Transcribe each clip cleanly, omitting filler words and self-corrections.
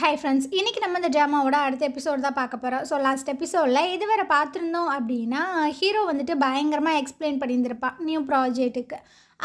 Hi friends, இன்றைக்கி நம்ம இந்த ட்ராமாவோட அடுத்த எபிசோட் தான் பார்க்க போகிறோம். ஸோ லாஸ்ட் எபிசோடில் இதுவரை பார்த்துருந்தோம் அப்படின்னா, ஹீரோ வந்துட்டு பயங்கரமாக எக்ஸ்பிளைன் பண்ணியிருந்திருப்பான் நியூ ப்ராஜெக்ட்டுக்கு.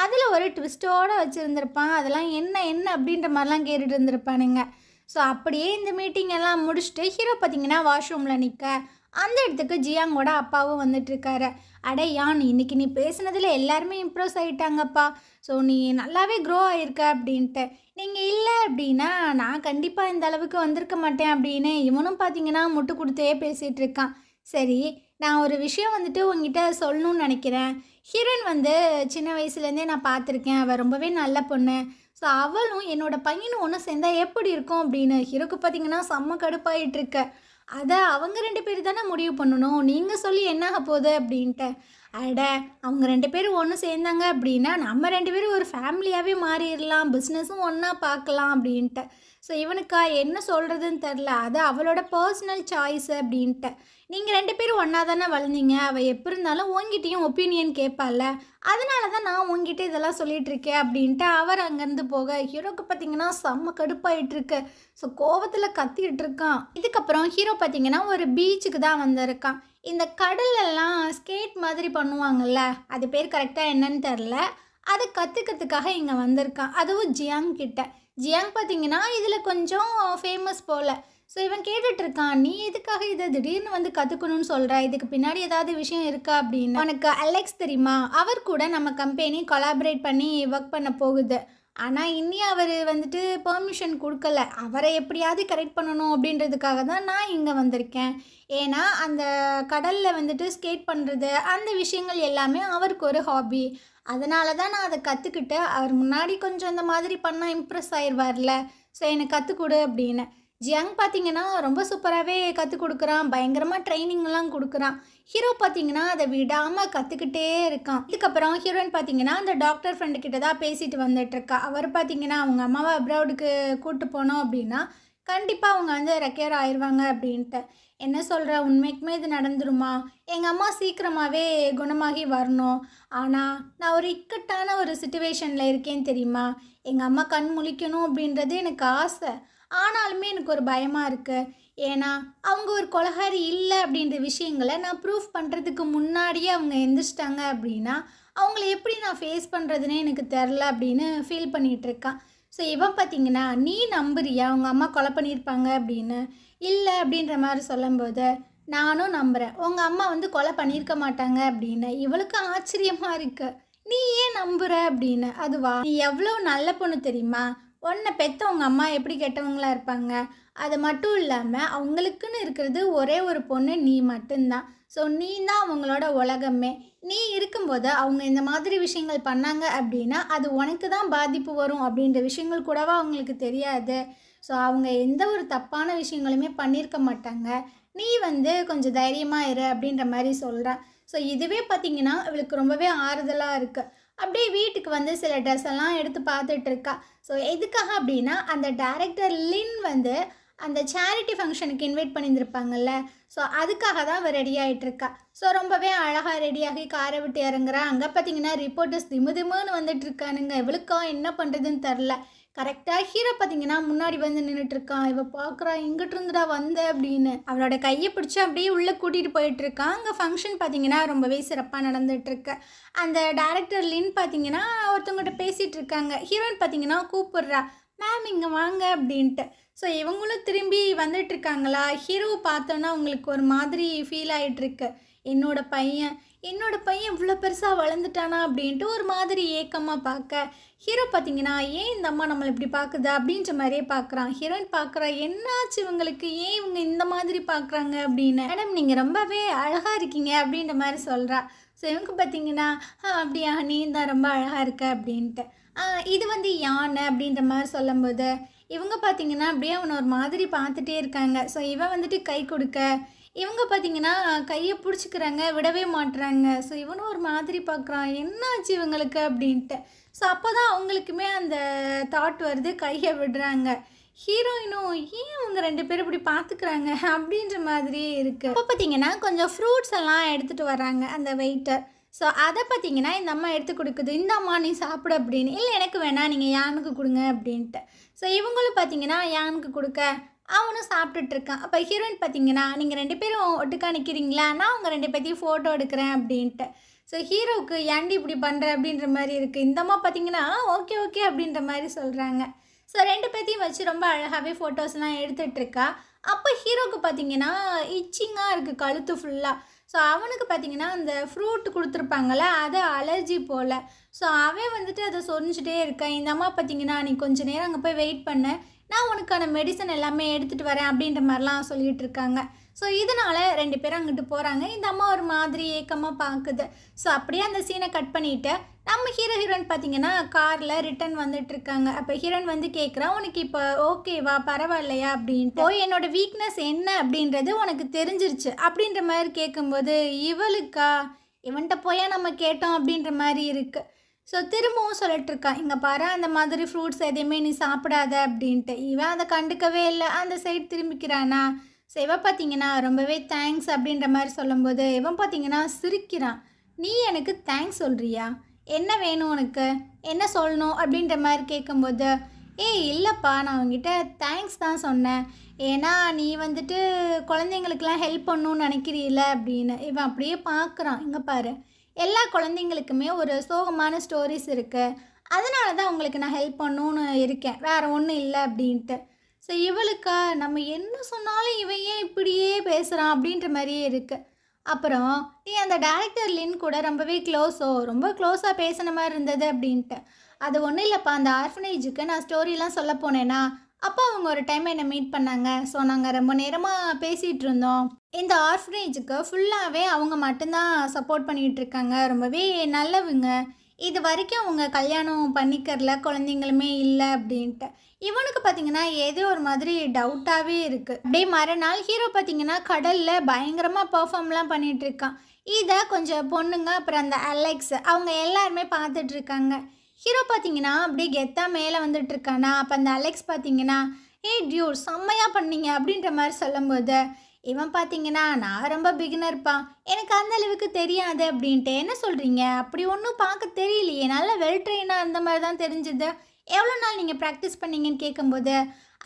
அதில் ஒரு ட்விஸ்ட்டோடு வச்சுருந்துருப்பான். அதெல்லாம் என்ன என்ன அப்படின்ற மாதிரிலாம் கேட்டுட்டு இருந்திருப்பானுங்க. ஸோ அப்படியே இந்த மீட்டிங் எல்லாம் முடிச்சுட்டு ஹீரோ பார்த்திங்கன்னா வாஷ்ரூமில் நிற்க, அந்த இடத்துக்கு ஜியாங்கோட அப்பாவும் வந்துட்டுருக்காரு. அடே யான், இன்றைக்கி நீ பேசுனதில் எல்லாருமே இம்ப்ரெஸ் ஆகிட்டாங்கப்பா. ஸோ நீ நல்லாவே க்ரோ ஆகிருக்க அப்படின்ட்டு. நீங்கள் இல்லை அப்படின்னா நான் கண்டிப்பாக இந்த அளவுக்கு வந்திருக்க மாட்டேன் அப்படின்னு இவனும் பார்த்தீங்கன்னா முட்டு கொடுத்தே பேசிகிட்டு இருக்கான். சரி, நான் ஒரு விஷயம் வந்துட்டு உங்ககிட்ட சொல்லணும்னு நினைக்கிறேன். ஹீரோயின் வந்து சின்ன வயசுலேருந்தே நான் பார்த்துருக்கேன். அவள் ரொம்பவே நல்ல பொண்ணு. ஸோ அவளும் என்னோடய பையனும் ஒன்று சேர்ந்தால் எப்படி இருக்கும் அப்படின்னு ஹீரோக்கு பார்த்தீங்கன்னா செம்ம கடுப்பாயிட்டுருக்க. அதை அவங்க 2 பேர் தானே முடிவு பண்ணணும். நீங்கள் சொல்லி என்ன ஆக போகுது அப்படின்ட்டு. அட, அவங்க 2 பேரும் ஒன்று சேர்ந்தாங்க அப்படின்னா நம்ம 2 பேரும் ஒரு ஃபேமிலியாகவே மாறிடலாம், பிஸ்னஸும் ஒன்றா பார்க்கலாம் அப்படின்ட்டு. ஸோ இவனுக்கா என்ன சொல்கிறதுன்னு தெரில. அது அவளோட பர்சனல் சாய்ஸு அப்படின்ட்டு. நீங்கள் 2 பேரும் ஒன்றா தானே வளர்ந்தீங்க. அவள் எப்போ இருந்தாலும் உங்ககிட்டையும் ஒப்பீனியன் கேட்பால, அதனால தான் நான் உங்ககிட்ட இதெல்லாம் சொல்லிகிட்ருக்கேன் அப்படின்ட்டு அவர் அங்கேருந்து போக ஹீரோக்கு பார்த்திங்கன்னா செம்ம கடுப்பாயிட்டுருக்கு. ஸோ கோவத்தில் கத்திக்கிட்டு இருக்கான். இதுக்கப்புறம் ஹீரோ பார்த்திங்கன்னா ஒரு பீச்சுக்கு தான் வந்திருக்கான். இந்த கடலெல்லாம் ஸ்கேட் மாதிரி பண்ணுவாங்கள்ல, அது பேர் கரெக்டாக என்னன்னு தெரில. அதை கற்றுக்கிறதுக்காக இங்கே வந்திருக்கான். அதுவும் ஜியாங் கிட்ட. ஜியாங் பார்த்திங்கன்னா இதில் கொஞ்சம் ஃபேமஸ் போல். ஸோ இவன் கேட்டுட்ருக்கான், நீ எதுக்காக இதை திடீர்னு வந்து கற்றுக்கணும்னு சொல்கிற, இதுக்கு பின்னாடி ஏதாவது விஷயம் இருக்கா அப்படின்னு. உனக்கு அலெக்ஸ் தெரியுமா? அவர் கூட நம்ம கம்பெனி கொலாபரேட் பண்ணி ஒர்க் பண்ண போகுது. ஆனால் இன்னும் அவர் வந்துட்டு பெர்மிஷன் கொடுக்கல. அவரை எப்படியாவது கரெக்ட் பண்ணணும் அப்படின்றதுக்காக தான் நான் இங்கே வந்திருக்கேன். ஏன்னா அந்த கடலில் வந்துட்டு ஸ்கேட் பண்ணுறது அந்த விஷயங்கள் எல்லாமே அவருக்கு ஒரு ஹாபி. அதனால தான் நான் அதை கற்றுக்கிட்டு, அவர் முன்னாடி கொஞ்சம் இந்த மாதிரி பண்ணால் இம்ப்ரெஸ் ஆயிடுவார்ல. ஸோ எனக்கு கற்றுக்கொடு அப்படின்னு. ஜியாங் பார்த்திங்கன்னா ரொம்ப சூப்பராகவே கற்றுக் கொடுக்குறான். பயங்கரமாக ட்ரைனிங்லாம் கொடுக்குறான். ஹீரோ பார்த்திங்கன்னா அதை விடாமல் கற்றுக்கிட்டே இருக்கான். இதுக்கப்புறம் ஹீரோயின் பார்த்திங்கன்னா அந்த டாக்டர் ஃப்ரெண்டுக்கிட்ட தான் பேசிட்டு வந்துட்டுருக்கா. அவர் பார்த்திங்கன்னா அவங்க அம்மாவை அப்ராடுக்கு கூப்பிட்டு போனோம் அப்படின்னா கண்டிப்பாக அவங்க வந்து ரெக்கவர் ஆயிடுவாங்க அப்படின்ட்டு. என்ன சொல்கிற, உண்மைக்குமே இது நடந்துருமா? எங்கள் அம்மா சீக்கிரமாகவே குணமாகி வரணும். ஆனால் நான் ஒரு இக்கட்டான ஒரு சிச்சுவேஷனில் இருக்கேன் தெரியுமா? எங்கள் அம்மா கண் முழிக்கணும் அப்படின்றது எனக்கு ஆசை. ஆனாலுமே எனக்கு ஒரு பயமாக இருக்குது. ஏன்னா அவங்க ஒரு கொலகாரி இல்லை அப்படின்ற விஷயங்களை நான் ப்ரூஃப் பண்ணுறதுக்கு முன்னாடியே அவங்க எந்திரிச்சிட்டாங்க அப்படின்னா அவங்கள எப்படி நான் ஃபேஸ் பண்ணுறதுனே எனக்கு தெரில அப்படின்னு ஃபீல் பண்ணிகிட்ருக்கான். ஸோ இவன் பார்த்திங்கன்னா, நீ நம்புறியா அவங்க அம்மா கொலை பண்ணியிருப்பாங்க அப்படின்னு? இல்லை அப்படின்ற மாதிரி சொல்லும்போது, நானும் நம்புகிறேன் உங்கள் அம்மா வந்து கொலை பண்ணியிருக்க மாட்டாங்க அப்படின்னு. இவளுக்கு ஆச்சரியமாக இருக்குது. நீ ஏன் நம்புகிற அப்படின்னு. அதுவா, நீ எவ்வளோ நல்ல பொண்ணு தெரியுமா? உன்னை பெற்ற உங்கள் அம்மா எப்படி கெட்டவங்களாக இருப்பாங்க. அது மட்டும் இல்லாமல் அவங்களுக்குன்னு இருக்கிறது ஒரே ஒரு பொண்ணு நீ மட்டும்தான். ஸோ நீ தான் அவங்களோட உலகமே. நீ இருக்கும்போது அவங்க இந்த மாதிரி விஷயங்கள் பண்ணாங்க அப்படின்னா அது உனக்கு தான் பாதிப்பு வரும் அப்படின்ற விஷயங்கள் கூடவா அவங்களுக்கு தெரியாது. ஸோ அவங்க எந்த ஒரு தப்பான விஷயங்களுமே பண்ணியிருக்க மாட்டாங்க. நீ வந்து கொஞ்சம் தைரியமாக இரு அப்படின்ற மாதிரி சொல்கிறேன். ஸோ இதுவே பார்த்திங்கன்னா இவளுக்கு ரொம்பவே ஆறுதலாக இருக்குது. அப்படியே வீட்டுக்கு வந்து சில ட்ரெஸ் எல்லாம் எடுத்து பார்த்துட்ருக்கா. ஸோ எதுக்காக அப்படின்னா அந்த டைரக்டர் லின் வந்து அந்த சேரிட்டி ஃபங்க்ஷனுக்கு இன்வைட் பண்ணியிருந்திருப்பாங்கல்ல. ஸோ அதுக்காக தான் அவள் ரெடி ஆகிட்டுருக்கா. ஸோ ரொம்பவே அழகாக ரெடியாகி காரை விட்டு இறங்குறா. அங்கே பார்த்திங்கன்னா ரிப்போர்ட்டர்ஸ் திமுதிமுன்னு வந்துட்டுருக்கானுங்க. இவளுக்கா என்ன பண்ணுறதுன்னு தெரில. கரெக்டாக ஹீரோ பார்த்திங்கன்னா முன்னாடி வந்து நின்றுட்டுருக்கான். இவள் பார்க்குறா, இங்கிட்டு இருந்துடா வந்த அப்படின்னு. அவளோட கையை பிடிச்சி அப்படியே உள்ளே கூட்டிகிட்டு போயிட்டுருக்கான். அங்கே ஃபங்க்ஷன் பார்த்திங்கன்னா ரொம்பவே சிறப்பாக நடந்துகிட்ருக்கு. அந்த டைரக்டர் லின் பார்த்திங்கன்னா ஒருத்தவங்கள்ட்ட பேசிகிட்டு இருக்காங்க. ஹீரோயின் பார்த்திங்கன்னா கூப்பிட்றா, மேம் இங்கே வாங்க அப்படின்ட்டு. ஸோ இவங்களும் திரும்பி வந்துட்டுருக்காங்களா. ஹீரோவை பார்த்தோன்னா அவங்களுக்கு ஒரு மாதிரி ஃபீல் ஆகிட்டுருக்கு. என்னோட பையன் இவ்வளோ பெருசாக வளர்ந்துட்டானா அப்படின்ட்டு ஒரு மாதிரி ஏக்கமாக பார்க்க, ஹீரோ பார்த்திங்கன்னா ஏன் இந்த அம்மா நம்மளை இப்படி பார்க்குதா அப்படின்ற மாதிரியே பார்க்குறான். ஹீரோயின் பார்க்குறா, என்னாச்சு இவங்களுக்கு, ஏன் இவங்க இந்த மாதிரி பார்க்குறாங்க அப்படின்னு. மேடம் நீங்கள் ரொம்பவே அழகாக இருக்கீங்க அப்படின்ற மாதிரி சொல்கிறா. ஸோ இவங்க பார்த்திங்கன்னா அப்படியா, நீ தான் ரொம்ப அழகாக இருக்க அப்படின்ட்டு. இது வந்து யானை அப்படின்ற மாதிரி சொல்லும்போது இவங்க பார்த்திங்கன்னா அப்படியே அவனை ஒரு மாதிரி பார்த்துட்டே இருக்காங்க. ஸோ இவன் வந்துட்டு கை கொடுக்க இவங்க பார்த்திங்கன்னா கையை பிடிச்சிக்கிறாங்க, விடவே மாட்டுறாங்க. ஸோ இவனும் ஒரு மாதிரி பார்க்குறான், என்னாச்சு இவங்களுக்கு அப்படின்ட்டு. ஸோ அப்போ தான் அவங்களுக்குமே அந்த தாட் வருது, கையை விடுறாங்க. ஹீரோயினும் ஏன் அவங்க 2 பேரும் இப்படி பார்த்துக்கிறாங்க அப்படின்ற மாதிரியே இருக்குது. இப்போ பார்த்திங்கன்னா கொஞ்சம் ஃப்ரூட்ஸ் எல்லாம் எடுத்துகிட்டு வராங்க அந்த வெயிட்டர். ஸோ அதை பார்த்திங்கன்னா இந்த அம்மா எடுத்து கொடுக்குது. இந்த அம்மா நீ சாப்பிடு அப்படின்னு. இல்லை எனக்கு வேணாம், நீங்கள் யானுக்கு கொடுங்க அப்படின்ட்டு. ஸோ இவங்களும் பார்த்திங்கன்னா யானுக்கு கொடுக்க அவனும் சாப்பிட்டுட்ருக்கான். அப்போ ஹீரோயின் பார்த்தீங்கன்னா, நீங்கள் 2 பேரும் ஒட்டுக்கா நிற்கிறீங்களா? நான் உங்கள் 2 பேத்தையும் ஃபோட்டோ எடுக்கிறேன் அப்படின்ட்டு. ஸோ ஹீரோவுக்கு ஏன்டி இப்படி பண்ணுற அப்படின்ற மாதிரி இருக்குது. இந்த அம்மா பார்த்தீங்கன்னா, ஓகே ஓகே அப்படின்ற மாதிரி சொல்கிறாங்க. ஸோ 2 பேத்தையும் வச்சு ரொம்ப அழகாகவே ஃபோட்டோஸ்லாம் எடுத்துகிட்ருக்கா. அப்போ ஹீரோவுக்கு பார்த்தீங்கன்னா, இச்சிங்காக இருக்குது கழுத்து ஃபுல்லாக. ஸோ அவனுக்கு பார்த்தீங்கன்னா, அந்த ஃப்ரூட் கொடுத்துருப்பாங்கள்ல, அது அலர்ஜி போல். ஸோ அவன் வந்துட்டு அதை சொரிஞ்சிட்டே இருக்கான். இந்த அம்மா பார்த்தீங்கன்னா, நீ கொஞ்சம் நேரம் அங்கே போய் வெயிட் பண்ணு, நான் உனக்கான மெடிசன் எல்லாமே எடுத்துகிட்டு வரேன் அப்படின்ற மாதிரிலாம் சொல்லிகிட்டு இருக்காங்க. ஸோ இதனால் 2 பேரும் அங்கிட்டு போகிறாங்க. இந்த அம்மா ஒரு மாதிரி ஏக்கமாக பார்க்குது. ஸோ அப்படியே அந்த சீனை கட் பண்ணிவிட்டு நம்ம ஹீரோயின் பார்த்தீங்கன்னா காரில் ரிட்டன் வந்துட்டுருக்காங்க. அப்போ ஹீரோயின் வந்து கேட்குறா, உனக்கு இப்போ ஓகேவா, பரவாயில்லையா அப்படின்ட்டு. என்னோடய வீக்னஸ் என்ன அப்படின்றது உனக்கு தெரிஞ்சிருச்சு அப்படின்ற மாதிரி கேட்கும்போது, இவளுக்கா இவன்கிட்ட போயா நம்ம கேட்டோம் அப்படின்ற மாதிரி இருக்குது. ஸோ திரும்பவும் சொல்லிட்டுருக்கா, இங்கே பாரு அந்த மாதிரி ஃப்ரூட்ஸ் எதையுமே நீ சாப்பிடாத அப்படின்ட்டு. இவன் அதை கண்டுக்கவே இல்லை, அந்த சைடு திரும்பிக்கிறானா. ஸோ இவன் பார்த்தீங்கன்னா ரொம்பவே தேங்க்ஸ் அப்படின்ற மாதிரி சொல்லும்போது, இவன் பார்த்தீங்கன்னா சிரிக்கிறான். நீ எனக்கு தேங்க்ஸ் சொல்கிறியா, என்ன வேணும் உனக்கு, என்ன சொல்லணும் அப்படின்ற மாதிரி கேட்கும்போது, இல்லைப்பா நான் உங்ககிட்ட தேங்க்ஸ் தான் சொன்னேன், ஏன்னா நீ வந்துட்டு குழந்தைங்களுக்கெல்லாம் ஹெல்ப் பண்ணணும்னு நினைக்கிறீல அப்படின்னு. இவன் அப்படியே பார்க்குறான். இங்கே பாரு, எல்லா குழந்தைங்களுக்குமே ஒரு சோகமான ஸ்டோரிஸ் இருக்குது, அதனால தான் உங்களுக்கு நான் ஹெல்ப் பண்ணணுன்னு இருக்கேன், வேறு ஒன்றும் இல்லை அப்படின்ட்டு. ஸோ இவளுக்கா நம்ம என்ன சொன்னாலும் இவன் ஏன் இப்படியே பேசுகிறான் அப்படின்ற மாதிரியே இருக்குது. அப்புறம் நீ அந்த டேரக்டர் லின் கூட ரொம்பவே ரொம்ப க்ளோஸாக பேசின மாதிரி இருந்தது அப்படின்ட்டு. அது ஒன்றும் இல்லைப்பா, அந்த ஆர்ஃபனேஜுக்கு நான் ஸ்டோரிலாம் சொல்ல போனேன்னா அப்போ அவங்க ஒரு டைம் என்னை மீட் பண்ணாங்க. ஸோ நாங்கள் ரொம்ப நேரமாக பேசிகிட்டு இருந்தோம். இந்த ஆர்ஃபனேஜுக்கு ஃபுல்லாகவே அவங்க மட்டும்தான் சப்போர்ட் பண்ணிகிட்டு இருக்காங்க, ரொம்பவே நல்லவங்க. இது வரைக்கும் அவங்க கல்யாணம் பண்ணிக்கிறல, குழந்தைங்களுமே இல்லை அப்படின்ட்டு. இவனுக்கு பார்த்தீங்கன்னா ஏதோ ஒரு மாதிரி டவுட்டாகவே இருக்குது. அப்படியே மறுநாள் ஹீரோ பார்த்தீங்கன்னா கடலில் பயங்கரமாக பெர்ஃபார்ம்லாம் பண்ணிகிட்ருக்கான். இதை கொஞ்சம் பொண்ணுங்க அப்புறம் அந்த அலெக்ஸ் அவங்க எல்லாருமே பார்த்துட்ருக்காங்க. ஹீரோ பார்த்தீங்கன்னா அப்படியே கெத்தாக மேலே வந்துட்டுருக்கானா. அப்போ அந்த அலெக்ஸ் பார்த்தீங்கன்னா, டியூட் செம்மையாக பண்ணீங்க அப்படின்ற மாதிரி சொல்லும்போது, இவன் பார்த்தீங்கன்னா நான் ரொம்ப பிகினர்ப்பா, எனக்கு அந்த அளவுக்கு தெரியாது அப்படின்ட்டு. என்ன சொல்கிறீங்க, அப்படி ஒன்றும் பார்க்க தெரியலையே, நல்ல வெல் ட்ரெயினாக இருந்த மாதிரி தான் தெரிஞ்சுது, எவ்வளோ நாள் நீங்கள் ப்ராக்டிஸ் பண்ணீங்கன்னு கேட்கும்போது,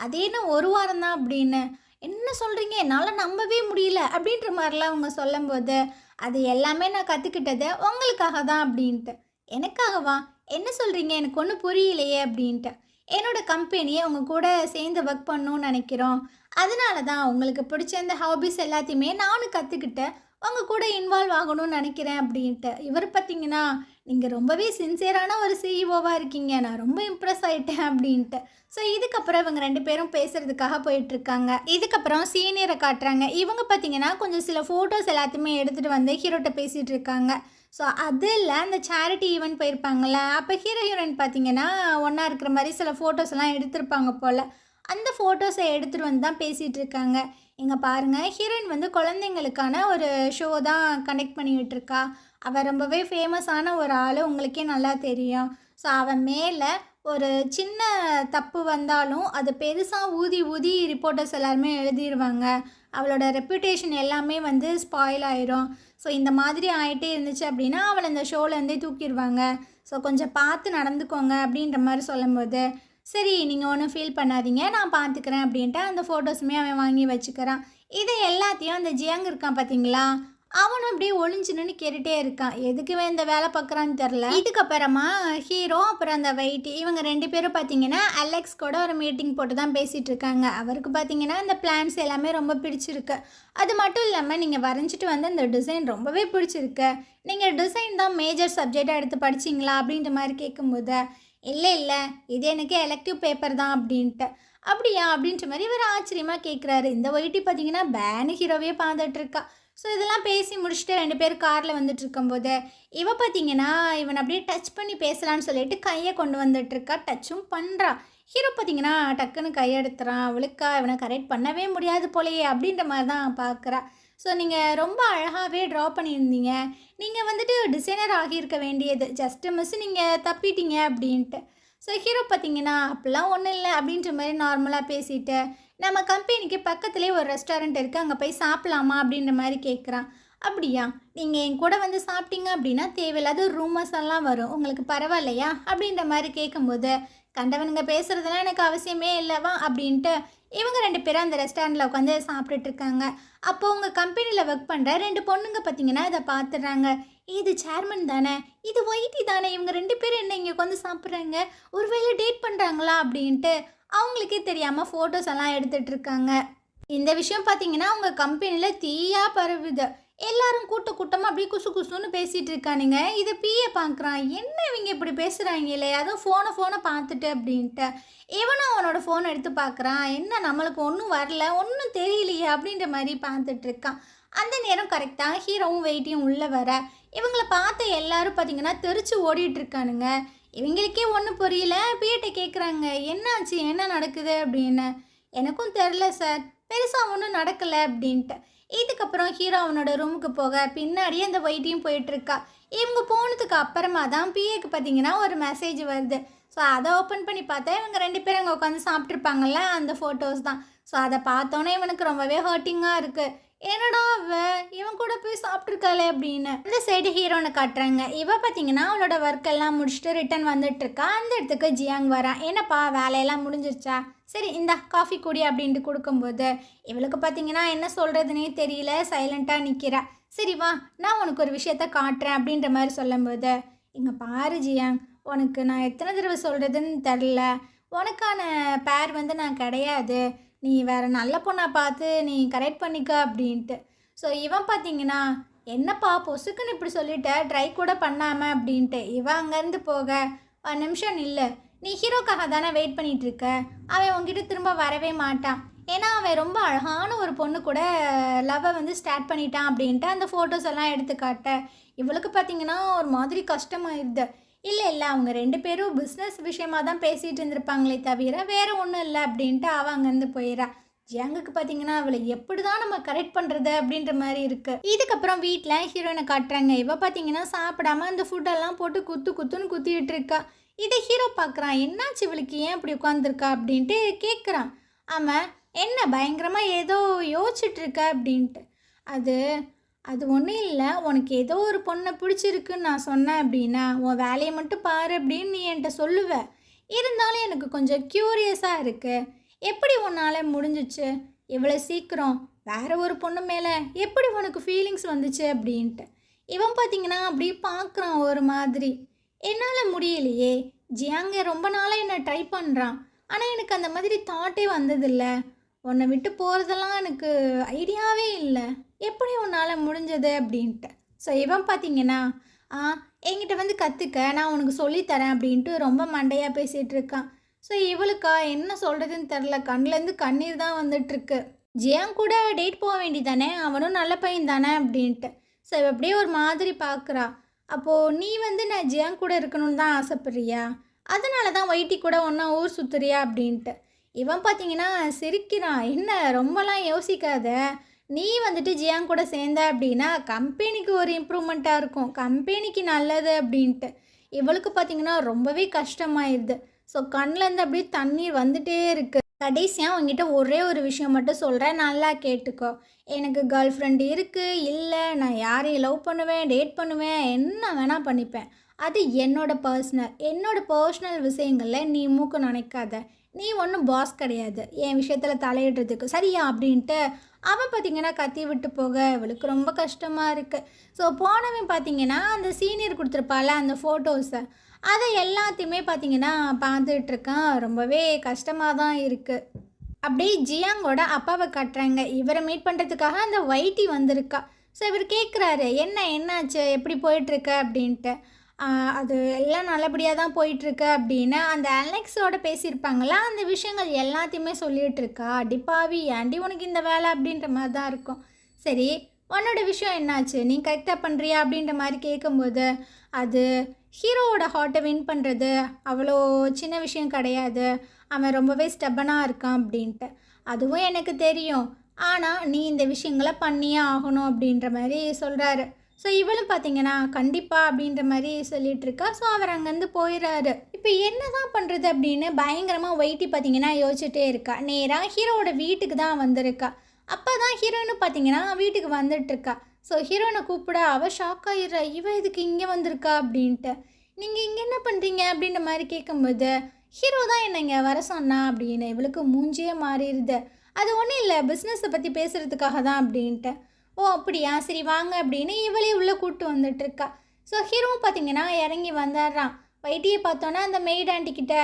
அதே என்ன 1 வாரம் தான் அப்படின்னு. என்ன சொல்கிறீங்க, என்னால் நம்பவே முடியல அப்படின்ற மாதிரிலாம் அவங்க சொல்லும்போது, அது எல்லாமே நான் கற்றுக்கிட்டது உங்களுக்காக தான் அப்படின்ட்டு. எனக்காகவா, என்ன சொல்கிறீங்க, எனக்கு ஒன்றும் புரியலையே அப்படின்ட்டு. என்னோடய கம்பெனியை உங்கள் கூட சேர்ந்து ஒர்க் பண்ணணும்னு நினைக்கிறோம், அதனால தான் உங்களுக்கு பிடிச்ச இந்த ஹாபிஸ் எல்லாத்தையுமே நானும் கற்றுக்கிட்டு உங்கள் கூட இன்வால்வ் ஆகணும்னு நினைக்கிறேன் அப்படின்ட்டு. இவர் பார்த்தீங்கன்னா, நீங்கள் ரொம்பவே சின்சியரான ஒரு சிஇஓவாக இருக்கீங்க, நான் ரொம்ப இம்ப்ரெஸ் ஆகிட்டேன் அப்படின்ட்டு. ஸோ இதுக்கப்புறம் இவங்க 2 பேரும் பேசுகிறதுக்காக போயிட்டுருக்காங்க. இதுக்கப்புறம் சீனியரை காட்டுறாங்க. இவங்க பார்த்தீங்கன்னா கொஞ்சம் சில ஃபோட்டோஸ் எல்லாத்தையுமே எடுத்துகிட்டு வந்து ஹீரோட்ட பேசிகிட்டு இருக்காங்க. ஸோ அதில் அந்த சேரிட்டி ஈவெண்ட் போயிருப்பாங்கள்ல, அப்போ ஹீரோயின் பார்த்தீங்கன்னா ஒன்றா இருக்கிற மாதிரி சில ஃபோட்டோஸ் எல்லாம் எடுத்திருப்பாங்க போல். அந்த ஃபோட்டோஸை எடுத்துகிட்டு வந்து தான் பேசிகிட்டு இருக்காங்க. இங்கே பாருங்கள், ஹீரோயின் வந்து குழந்தைங்களுக்கான ஒரு ஷோ தான் கண்டக்ட் பண்ணிக்கிட்டு இருக்கா. அவள் ரொம்பவே ஃபேமஸான ஒரு ஆள், உங்களுக்கே நல்லா தெரியும். ஸோ அவன் மேலே ஒரு சின்ன தப்பு வந்தாலும் அது பெருசாக ஊதி ஊதி ரிப்போர்ட்டர்ஸ் எல்லாருமே எழுதிடுவாங்க. அவளோட ரெப்யூட்டேஷன் எல்லாமே வந்து ஸ்பாயில் ஆயிரும். ஸோ இந்த மாதிரி ஆகிட்டே இருந்துச்சு அப்படின்னா அவளை இந்த ஷோலேருந்தே தூக்கிடுவாங்க. ஸோ கொஞ்சம் பார்த்து நடந்துக்கோங்க அப்படின்ற மாதிரி சொல்லும்போது, சரி நீங்கள் ஒன்றும் ஃபீல் பண்ணாதீங்க, நான் பார்த்துக்கிறேன் அப்படின்ட்டு அந்த ஃபோட்டோஸுமே அவன் வாங்கி வச்சுக்கிறான். இதை எல்லாத்தையும் அந்த ஜியாங் இருக்கான் பார்த்தீங்களா, அவனும் அப்படியே ஒளிஞ்சுன்னு கேட்டுகிட்டே இருக்கான். எதுக்குவே இந்த வேலை பார்க்குறான்னு தெரில. இதுக்கப்புறமா ஹீரோ அப்புறம் அந்த வெயிட் இவங்க 2 பேரும் பார்த்தீங்கன்னா அலெக்ஸ் கூட ஒரு மீட்டிங் போட்டு தான் பேசிகிட்டு இருக்காங்க. அவருக்கு பார்த்தீங்கன்னா இந்த பிளான்ஸ் எல்லாமே ரொம்ப பிடிச்சிருக்கு. அது மட்டும் இல்லாமல் நீங்கள் வரைஞ்சிட்டு வந்து அந்த டிசைன் ரொம்பவே பிடிச்சிருக்கு, நீங்கள் டிசைன் தான் மேஜர் சப்ஜெக்டாக எடுத்து படிச்சிங்களா அப்படின்ற மாதிரி கேட்கும்போது, இல்லை இது எனக்கு எலெக்டிவ் பேப்பர் தான் அப்படின்ட்டு. அப்படியா அப்படின்ற மாதிரி இவர் ஆச்சரியமாக கேட்குறாரு. இந்த ஒயிட்டி பார்த்தீங்கன்னா பேனு ஹீரோவே பார்த்துட்ருக்கா. ஸோ இதெல்லாம் பேசி முடிச்சுட்டு 2 பேர் காரில் வந்துட்டு இருக்கும்போது இவ பார்த்தீங்கன்னா இவன் அப்படியே டச் பண்ணி பேசலான்னு சொல்லிட்டு கையை கொண்டு வந்துட்டுருக்கா. டச்சும் பண்ணுறா. ஹீரோ பார்த்தீங்கன்னா டக்குன்னு கையெடுத்துறான். அவளுக்கா இவனை கரெக்ட் பண்ணவே முடியாது போலையே அப்படின்ற மாதிரி தான் பார்க்குறா. ஸோ நீங்கள் ரொம்ப அழகாகவே ட்ரா பண்ணியிருந்தீங்க, நீங்கள் வந்துட்டு டிசைனர் ஆகியிருக்க வேண்டியது, ஜஸ்ட்டு மிஸ் நீங்கள் தப்பிட்டீங்க அப்படின்ட்டு. ஸோ ஹீரோ பார்த்தீங்கன்னா அப்படிலாம் ஒன்றும் இல்லை அப்படின்ற மாதிரி நார்மலாக பேசிட்டு, நம்ம கம்பெனிக்கு பக்கத்துலேயே ஒரு ரெஸ்டாரண்ட் இருக்குது, அங்கே போய் சாப்பிட்லாமா அப்படின்ற மாதிரி கேட்குறான். அப்படியா, நீங்கள் என் கூட வந்து சாப்பிட்டீங்க அப்படின்னா தேவையில்லாத ரூமர்ஸ் எல்லாம் வரும், உங்களுக்கு பரவாயில்லையா அப்படின்ற மாதிரி கேட்கும்போது, கண்டவனுங்க பேசுகிறதுலாம் எனக்கு அவசியமே இல்லைவா அப்படின்ட்டு இவங்க 2 பேரும் அந்த ரெஸ்டாரண்ட்டில் உட்காந்து சாப்பிட்டுட்டு இருக்காங்க. அப்போ உங்கள் கம்பெனியில் ஒர்க் பண்ணுற 2 பொண்ணுங்க பார்த்தீங்கன்னா இதை பார்த்துடுறாங்க. இது சேர்மன் தானே, இது ஒயிட்டி தானே, இவங்க 2 பேரும் என்ன இங்கே உட்காந்து சாப்பிட்றாங்க, ஒருவேளை டேட் பண்ணுறாங்களா அப்படின்ட்டு அவங்களுக்கே தெரியாமல் ஃபோட்டோஸ் எல்லாம் எடுத்துகிட்டு இருக்காங்க. இந்த விஷயம் பார்த்தீங்கன்னா உங்கள் கம்பெனியில் தீயாக பரவுது. எல்லாரும் கூட்டமாக அப்படியே குசு குசுன்னு பேசிகிட்டு இருக்கானுங்க. இதை பிஏ பார்க்குறான், என்ன இவங்க இப்படி பேசுகிறாங்களே, அதுவும் ஃபோனை பார்த்துட்டு அப்படின்ட்டு. இவனும் அவனோட ஃபோனை எடுத்து பார்க்குறான், என்ன நம்மளுக்கு ஒன்றும் வரல, ஒன்றும் தெரியலையே அப்படின்ற மாதிரி பார்த்துட்டு இருக்கான். அந்த நேரம் கரெக்டாக ஹீரோவும் வெயிட்டியும் உள்ளே வர இவங்களை பார்த்து எல்லாரும் பார்த்தீங்கன்னா தெரிச்சு ஓடிட்டுருக்கானுங்க. இவங்களுக்கே ஒன்றும் புரியல. பிஏட்ட கேட்குறாங்க, என்னாச்சு, என்ன நடக்குது அப்படின்னு. எனக்கும் தெரில சார், பெருசாக ஒன்றும் நடக்கலை அப்படின்ட்டு. இதுக்கப்புறம் ஹீரோ அவனோட ரூமுக்கு போக பின்னாடியே அந்த ஒயிட்டியும் போயிட்டுருக்கா. இவங்க போனதுக்கு அப்புறமா தான் பிஏக்கு பார்த்தீங்கன்னா ஒரு மெசேஜ் வருது. ஸோ அதை ஓப்பன் பண்ணி பார்த்தா இவங்க 2 பேரும் அங்கே உட்காந்து சாப்பிட்ருப்பாங்கல்ல, அந்த ஃபோட்டோஸ் தான். ஸோ அதை பார்த்தோன்னே இவனுக்கு ரொம்பவே ஹர்ட்டிங்காக இருக்குது. என்னடா இவன் கூட போய் சாப்பிட்ருக்காளே அப்படின்னு. இந்த சைடு ஹீரோனை காட்டுறாங்க. இவ பார்த்தீங்கன்னா அவளோட ஒர்க் எல்லாம் முடிச்சுட்டு ரிட்டன் வந்துட்டுருக்கா. அந்த இடத்துக்கு ஜியாங் வரான். என்னப்பா வேலையெல்லாம் முடிஞ்சிருச்சா, சரி இந்த காஃபி குடி அப்படின்ட்டு கொடுக்கும்போது இவளுக்கு பார்த்தீங்கன்னா என்ன சொல்கிறதுனே தெரியல, சைலண்ட்டாக நிற்கிறா. சரி வா நான் உனக்கு ஒரு விஷயத்த காட்டுறேன் அப்படின்ற மாதிரி சொல்லும்போது, இங்கே பாரு ஜியாங், உனக்கு நான் எத்தனை தடவை சொல்கிறதுன்னு தெரில, உனக்கான பேர் வந்து நான் கிடையாது, நீ வேறு நல்ல பொண்ணாக பார்த்து நீ கரெக்ட் பண்ணிக்க அப்படின்ட்டு. ஸோ இவன் பார்த்தீங்கன்னா என்னப்பா பொசுக்குன்னு இப்படி சொல்லிட்ட, ட்ரை கூட பண்ணாமல் அப்படின்ட்டு. இவன் அங்கேருந்து போக 1 நிமிஷம் இல்லை, நீ ஹீரோக்காக தானே வெயிட் பண்ணிகிட்ருக்க, அவன் உங்ககிட்ட திரும்ப வரவே மாட்டான், ஏன்னா அவன் ரொம்ப அழகான ஒரு பொண்ணு கூட லவ்வை வந்து ஸ்டார்ட் பண்ணிட்டான் அப்படின்ட்டு அந்த ஃபோட்டோஸ் எல்லாம் எடுத்து காட்ட இவளுக்கு பார்த்தீங்கன்னா ஒரு மாதிரி கஷ்டமாயிருது. இல்லை அவங்க 2 பேரும் பிஸ்னஸ் விஷயமாக தான் பேசிகிட்டு இருந்திருப்பாங்களே தவிர வேறு ஒன்றும் இல்லை அப்படின்ட்டு அவன் அங்கேருந்து போயிடறா. ஜியாங்குக்கு பார்த்தீங்கன்னா அவளை எப்படி தான் நம்ம கரெக்ட் பண்ணுறது அப்படின்ற மாதிரி இருக்குது. இதுக்கப்புறம் வீட்டில் ஹீரோயினை காட்டுறாங்க. இவ பார்த்தீங்கன்னா சாப்பிடாம அந்த ஃபுட்டெல்லாம் போட்டு குத்துன்னு குத்திக்கிட்டு இருக்கா. இதை ஹீரோ பார்க்குறான், என்னாச்சு இவளுக்கு, ஏன் இப்படி உட்காந்துருக்கா அப்படின்ட்டு கேட்குறான். ஆமாம் என்ன பயங்கரமாக ஏதோ யோசிச்சுட்ருக்க அப்படின்ட்டு. அது ஒன்றும் இல்லை, உனக்கு ஏதோ ஒரு பொண்ணை பிடிச்சிருக்குன்னு நான் சொன்னேன் அப்படின்னா உன் வேலையை மட்டும் பாரு அப்படின்னு நீ என்கிட்ட சொல்லுவ. இருந்தாலும் எனக்கு கொஞ்சம் க்யூரியஸாக இருக்குது, எப்படி உன்னால் முடிஞ்சிச்சு, இவ்வளோ சீக்கிரம் வேறு ஒரு பொண்ணு மேலே எப்படி உனக்கு ஃபீலிங்ஸ் வந்துச்சு அப்படின்ட்டு. இவன் பார்த்தீங்கன்னா அப்படி பார்க்குறான் ஒரு மாதிரி. என்னால் முடியலையே, ஜியாங்க ரொம்ப நாளாக என்னை ட்ரை பண்ணுறான், ஆனால் எனக்கு அந்த மாதிரி தாட்டே வந்ததில்லை, உன்னை விட்டு போகிறதெல்லாம் எனக்கு ஐடியாவே இல்லை, எப்படி உன்னால் முடிஞ்சது அப்படின்ட்டு. ஸோ இவன் பார்த்தீங்கன்னா என்கிட்ட வந்து கற்றுக்க, நான் உனக்கு சொல்லித்தரேன் அப்படின்ட்டு ரொம்ப மண்டையாக பேசிகிட்டு இருக்கான். ஸோ இவளுக்கா என்ன சொல்கிறதுன்னு தெரில, கண்ணிலேருந்து கண்ணீர் தான் வந்துட்டுருக்கு. ஜியாங் கூட டேட் போக வேண்டியதானே, அவனும் நல்ல பையன் தானே அப்படின்ட்டு. ஸோ இவ அப்படியே ஒரு மாதிரி பார்க்குறா. அப்போது நீ வந்து நான் ஜியாங் கூட இருக்கணும்னு தான் ஆசைப்படுறியா, அதனால தான் ஒயிட்டி கூட ஒன்றா ஊர் சுற்றுறியா அப்படின்ட்டு. இவன் பார்த்தீங்கன்னா சிரிக்கிறான். என்ன ரொம்பலாம் யோசிக்காத, நீ வந்துட்டு ஜியாங் கூட சேர்ந்த அப்படின்னா கம்பெனிக்கு ஒரு இம்ப்ரூவ்மெண்ட்டாக இருக்கும், கம்பெனிக்கு நல்லது அப்படின்ட்டு. இவளுக்கு பார்த்தீங்கன்னா ரொம்பவே கஷ்டமாயிருது. ஸோ கண்ணிலேருந்து அப்படியே தண்ணீர் வந்துட்டே இருக்குது. கடைசியாக அவங்ககிட்ட ஒரே ஒரு விஷயம் மட்டும் சொல்கிறேன், நல்லா கேட்டுக்கோ. எனக்கு கேர்ள் ஃப்ரெண்டு இருக்குது, இல்லை நான் யாரையும் லவ் பண்ணுவேன், டேட் பண்ணுவேன், என்ன வேணால் பண்ணிப்பேன், அது என்னோட பர்சனல் விஷயங்களில் நீ மூக்கு நினைக்காத, நீ ஒன்றும் பாஸ் கிடையாது என் விஷயத்தில் தலையிடுறதுக்கு, சரியா அப்படின்ட்டு அவன் பார்த்திங்கன்னா கத்தி விட்டு போக இவளுக்கு ரொம்ப கஷ்டமாக இருக்குது. ஸோ போனவன் பார்த்திங்கன்னா அந்த சீனியர் கொடுத்துருப்பால அந்த ஃபோட்டோஸை அதை எல்லாத்தையுமே பார்த்திங்கன்னா பார்த்துட்ருக்கான். ரொம்பவே கஷ்டமாக தான் இருக்குது. அப்படியே ஜியாங்கோட அப்பாவை காட்டுறாங்க. இவரை மீட் பண்ணுறதுக்காக அந்த ஒயிட்டி வந்திருக்கா. ஸோ இவர் கேட்குறாரு, என்னாச்சு, எப்படி போயிட்டுருக்க அப்படின்ட்டு. அது எல்லாம் நல்லபடியாக தான் போயிட்டுருக்கு அப்படின்னு அந்த அலெக்ஸோட பேசியிருப்பாங்களா, அந்த விஷயங்கள் எல்லாத்தையுமே சொல்லிகிட்ருக்கா. அடிப்பாவி ஏன்டி உனக்கு இந்த வேலை அப்படின்ற மாதிரி தான் இருக்கும். சரி உன்னோட விஷயம் என்னாச்சு, நீ கரெக்டாக பண்ணுறியா அப்படின்ற மாதிரி கேட்கும்போது, அது ஹீரோவோட ஹார்ட்டை வின் பண்ணுறது அவ்வளோ சின்ன விஷயம் கிடையாது, அவன் ரொம்பவே ஸ்டெப்பனாக இருக்கான் அப்படின்ட்டு. அதுவும் எனக்கு தெரியும், ஆனால் நீ இந்த விஷயங்களை பண்ணியே ஆகணும் அப்படின்ற மாதிரி சொல்கிறாரு. ஸோ இவளும் பார்த்தீங்கன்னா கண்டிப்பாக அப்படின்ற மாதிரி சொல்லிகிட்ருக்கா. ஸோ அவர் அங்கேருந்து போயிடுறாரு. இப்போ என்ன தான் பண்ணுறது அப்படின்னு பயங்கரமாக ஒயிட்டி பார்த்தீங்கன்னா யோசிச்சுட்டே இருக்கா. நேராக ஹீரோவோட வீட்டுக்கு தான் வந்திருக்கா. அப்போ தான் ஹீரோயினும் பார்த்தீங்கன்னா வீட்டுக்கு வந்துட்டுருக்கா. ஸோ ஹீரோயினை கூப்பிட அவள் ஷாக் ஆகிடுறா, இவ இதுக்கு இங்கே வந்திருக்கா அப்படின்ட்டு. நீங்கள் இங்கே என்ன பண்ணுறீங்க அப்படின்ற மாதிரி கேட்கும்போது ஹீரோ தான் என்னை இங்கே வர சொன்னா அப்படின்னு இவளுக்கு மூஞ்சியே மாறிடுது. அது ஒன்றும் இல்லை, பிஸ்னஸை பற்றி பேசுகிறதுக்காக தான் அப்படின்ட்டு. ஓ அப்படியா, சரி வாங்க அப்படின்னு இவளே உள்ளே கூப்பிட்டு வந்துட்டுருக்கா. ஸோ ஹீரோவும் பார்த்தீங்கன்னா இறங்கி வந்துடுறான். வைட்டியை பார்த்தோன்னா அந்த மெய்ட் ஆண்டி கிட்ட,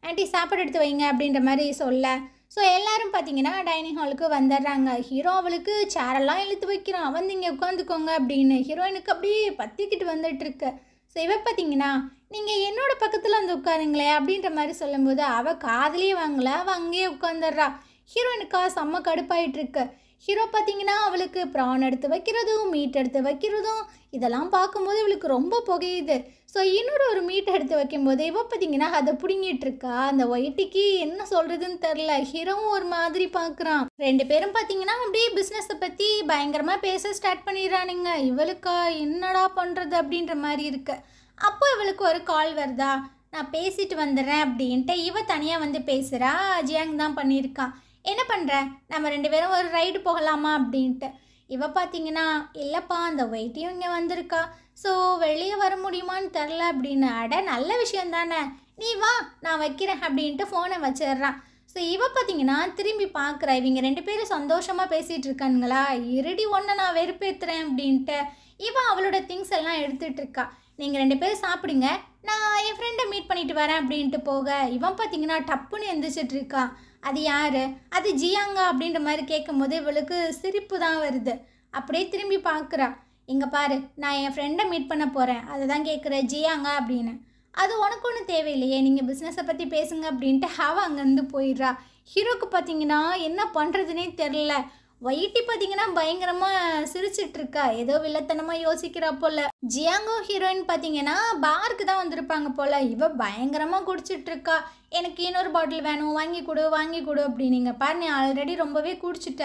ஆண்டி சாப்பாடு எடுத்து வைங்க அப்படின்ற மாதிரி சொல்ல. ஸோ எல்லோரும் பார்த்தீங்கன்னா டைனிங் ஹாலுக்கு வந்துடுறாங்க. ஹீரோ அவளுக்கு சேரெல்லாம் இழுத்து வைக்கிறான், வந்து இங்கே உட்காந்துக்கோங்க அப்படின்னு. ஹீரோயினுக்கு அப்படியே பற்றிக்கிட்டு வந்துட்டுருக்கு. ஸோ இவ பார்த்தீங்கன்னா நீங்கள் என்னோட பக்கத்தில் வந்து உட்காருங்களே அப்படின்ற மாதிரி சொல்லும்போது அவள் காதலியே வாங்கல, அவள் அங்கேயே உட்காந்துடுறா. ஹீரோயினுக்கா செம்ம கடுப்பாயிட்டுருக்கு. ஹீரோ பார்த்தீங்கன்னா அவளுக்கு ப்ரான் எடுத்து வைக்கிறதும் மீட் எடுத்து வைக்கிறதும் இதெல்லாம் பார்க்கும்போது இவளுக்கு ரொம்ப புகையுது. ஸோ இன்னொரு மீட் எடுத்து வைக்கும்போது இவ பார்த்தீங்கன்னா அதை பிடுங்கிட்டு இருக்கா. அந்த ஒயிட்டிக்கு என்ன சொல்கிறதுன்னு தெரில. ஹீரோவும் ஒரு மாதிரி பார்க்குறான். ரெண்டு பேரும் பார்த்தீங்கன்னா அப்படியே பிஸ்னஸை பற்றி பயங்கரமாக பேச ஸ்டார்ட் பண்ணிடுறானுங்க. இவளுக்கா என்னடா பண்ணுறது அப்படின்ற மாதிரி இருக்கு. அப்போ இவளுக்கு ஒரு கால் வருதா, நான் பேசிட்டு வந்துடுறேன் அப்படின்ட்டு இவ தனியாக வந்து பேசுகிறா. ஜியாங் தான் பண்ணியிருக்கான். என்ன பண்ணுற, நம்ம ரெண்டு பேரும் ஒரு ரைடு போகலாமா அப்படின்ட்டு. இவ பார்த்தீங்கன்னா இல்லைப்பா அந்த வெயிட்டையும் இங்கே வந்திருக்கா, ஸோ வெளியே வர முடியுமான்னு தெரில அப்படின்னு. அட நல்ல விஷயம் தானே, நீ வா நான் வைக்கிறேன் அப்படின்ட்டு ஃபோனை வச்சிடுறான். ஸோ இவ பார்த்தீங்கன்னா திரும்பி பார்க்குறா. இவங்க ரெண்டு பேரும் சந்தோஷமாக பேசிகிட்டு இருக்கானுங்களா, இருடி ஒன்று நான் வெறுப்பேற்றுறேன் அப்படின்ட்டு இவ அவளோட திங்ஸ் எல்லாம் எடுத்துகிட்டு இருக்கா. நீங்கள் ரெண்டு பேரும் சாப்பிடுங்க, நான் என் ஃப்ரெண்டை மீட் பண்ணிட்டு வரேன் அப்படின்ட்டு போக இவன் பார்த்தீங்கன்னா டப்புன்னு எந்திரிச்சிட்டு இருக்கான். அது யார், அது ஜியாங்கா அப்படின்ற மாதிரி கேட்கும் போது இவளுக்கு சிரிப்பு தான் வருது. அப்படியே திரும்பி பார்க்குறா. இங்கே பாரு, நான் என் ஃப்ரெண்டை மீட் பண்ண போகிறேன், அதை தான் கேட்குறேன் ஜியாங்கா அப்படின்னு. அது உனக்கு ஒன்றும் தேவையில்லையே, நீங்கள் பிஸ்னஸை பற்றி பேசுங்க அப்படின்ட்டு அவள் அங்கேருந்து போயிடுறா. ஹீரோக்கு பார்த்தீங்கன்னா என்ன பண்ணுறதுனே தெரில. வைட்டி பார்த்தீங்கன்னா பயங்கரமாக சிரிச்சிட்ருக்கா, ஏதோ வில்லத்தனமாக யோசிக்கிறா போல். ஜியாங்கோ ஹீரோயின் பார்த்தீங்கன்னா பாருக்கு தான் வந்திருப்பாங்க போல். இவ பயங்கரமாக குடிச்சிட்ருக்கா. எனக்கு இன்னொரு பாட்டில் வேணும், வாங்கி கொடு அப்படின்னீங்க பாரு, நீ ஆல்ரெடி ரொம்பவே குடிச்சிட்ட,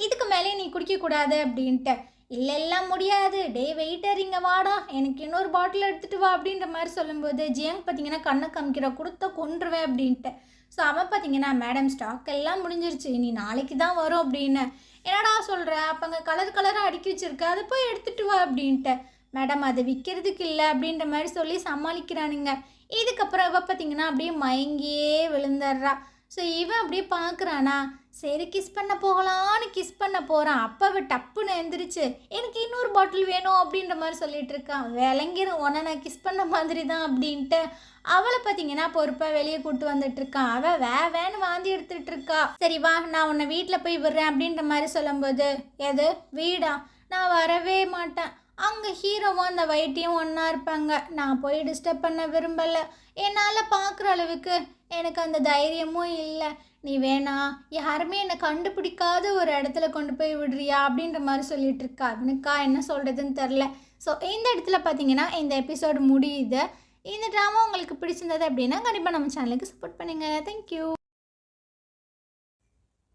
இதுக்கு மேலே நீ குடிக்கக்கூடாது அப்படின்ட்டு. இல்லை முடியாது, டே வெயிட்டர் இங்கே வாடா, எனக்கு இன்னொரு பாட்டில் எடுத்துகிட்டு வா அப்படின்ற மாதிரி சொல்லும்போது ஜியாங் பார்த்தீங்கன்னா கண்ணை காமிக்கிறா, கொடுத்த கொன்றுவேன் அப்படின்ட்டு. ஸோ அவன் பார்த்தீங்கன்னா மேடம் ஸ்டாக் எல்லாம் முடிஞ்சிருச்சு, நீ நாளைக்கு தான் வரும் அப்படின்னு. என்னடா சொல்கிற, அப்போ அங்கே கலராக அடுக்கி வச்சுருக்க, அதை போய் எடுத்துகிட்டு வா அப்படின்ட்டு. மேடம் அது விற்கிறதுக்கு இல்லை அப்படின்ற மாதிரி சொல்லி சமாளிக்கிறானுங்க. இதுக்கப்புறம் இவ பார்த்தீங்கன்னா அப்படியே மயங்கியே விழுந்துடுறா. ஸோ இவன் அப்படியே பார்க்குறானா, சரி கிஸ் பண்ண போகலான்னு கிஸ் பண்ண போகிறான். அப்போ அவள் டப்புன்னு எழுந்திரிச்சு எனக்கு இன்னொரு பாட்டில் வேணும் அப்படின்ற மாதிரி சொல்லிட்டு இருக்கான். விளங்கிடும் உன்னை நான் கிஸ் பண்ண மாதிரி தான் அப்படின்ட்டு அவளை பார்த்தீங்கன்னா பொறுப்பாக வெளியே கூப்பிட்டு வந்துட்டுருக்கான். அவள் வேன்னு வாந்தி எடுத்துகிட்டு இருக்கா. சரி வா நான் உன்னை வீட்டில் போய் விடுறேன் அப்படின்ற மாதிரி சொல்லும்போது, எது வீடா, நான் வரவே மாட்டேன், அங்கே ஹீரோவும் அந்த வைட்டியும் ஒன்றா இருப்பாங்க, நான் போய் டிஸ்டர்ப் பண்ண விரும்பலை, என்னால் பார்க்குற அளவுக்கு எனக்கு அந்த தைரியமும் இல்லை, நீ வேணா யாருமே என்னை கண்டுபிடிக்காத ஒரு இடத்துல கொண்டு போய் விடுறியா அப்படின்ற மாதிரி சொல்லிட்டு இருக்கா. அவனுக்கா என்ன சொல்கிறதுன்னு தெரில. ஸோ இந்த இடத்துல பார்த்தீங்கன்னா இந்த எபிசோடு முடியுது. இந்த ட்ராமா உங்களுக்கு பிடிச்சிருந்தது அப்படின்னா கண்டிப்பாக நம்ம சேனலுக்கு சப்போர்ட் பண்ணுங்கள். தேங்க்யூ.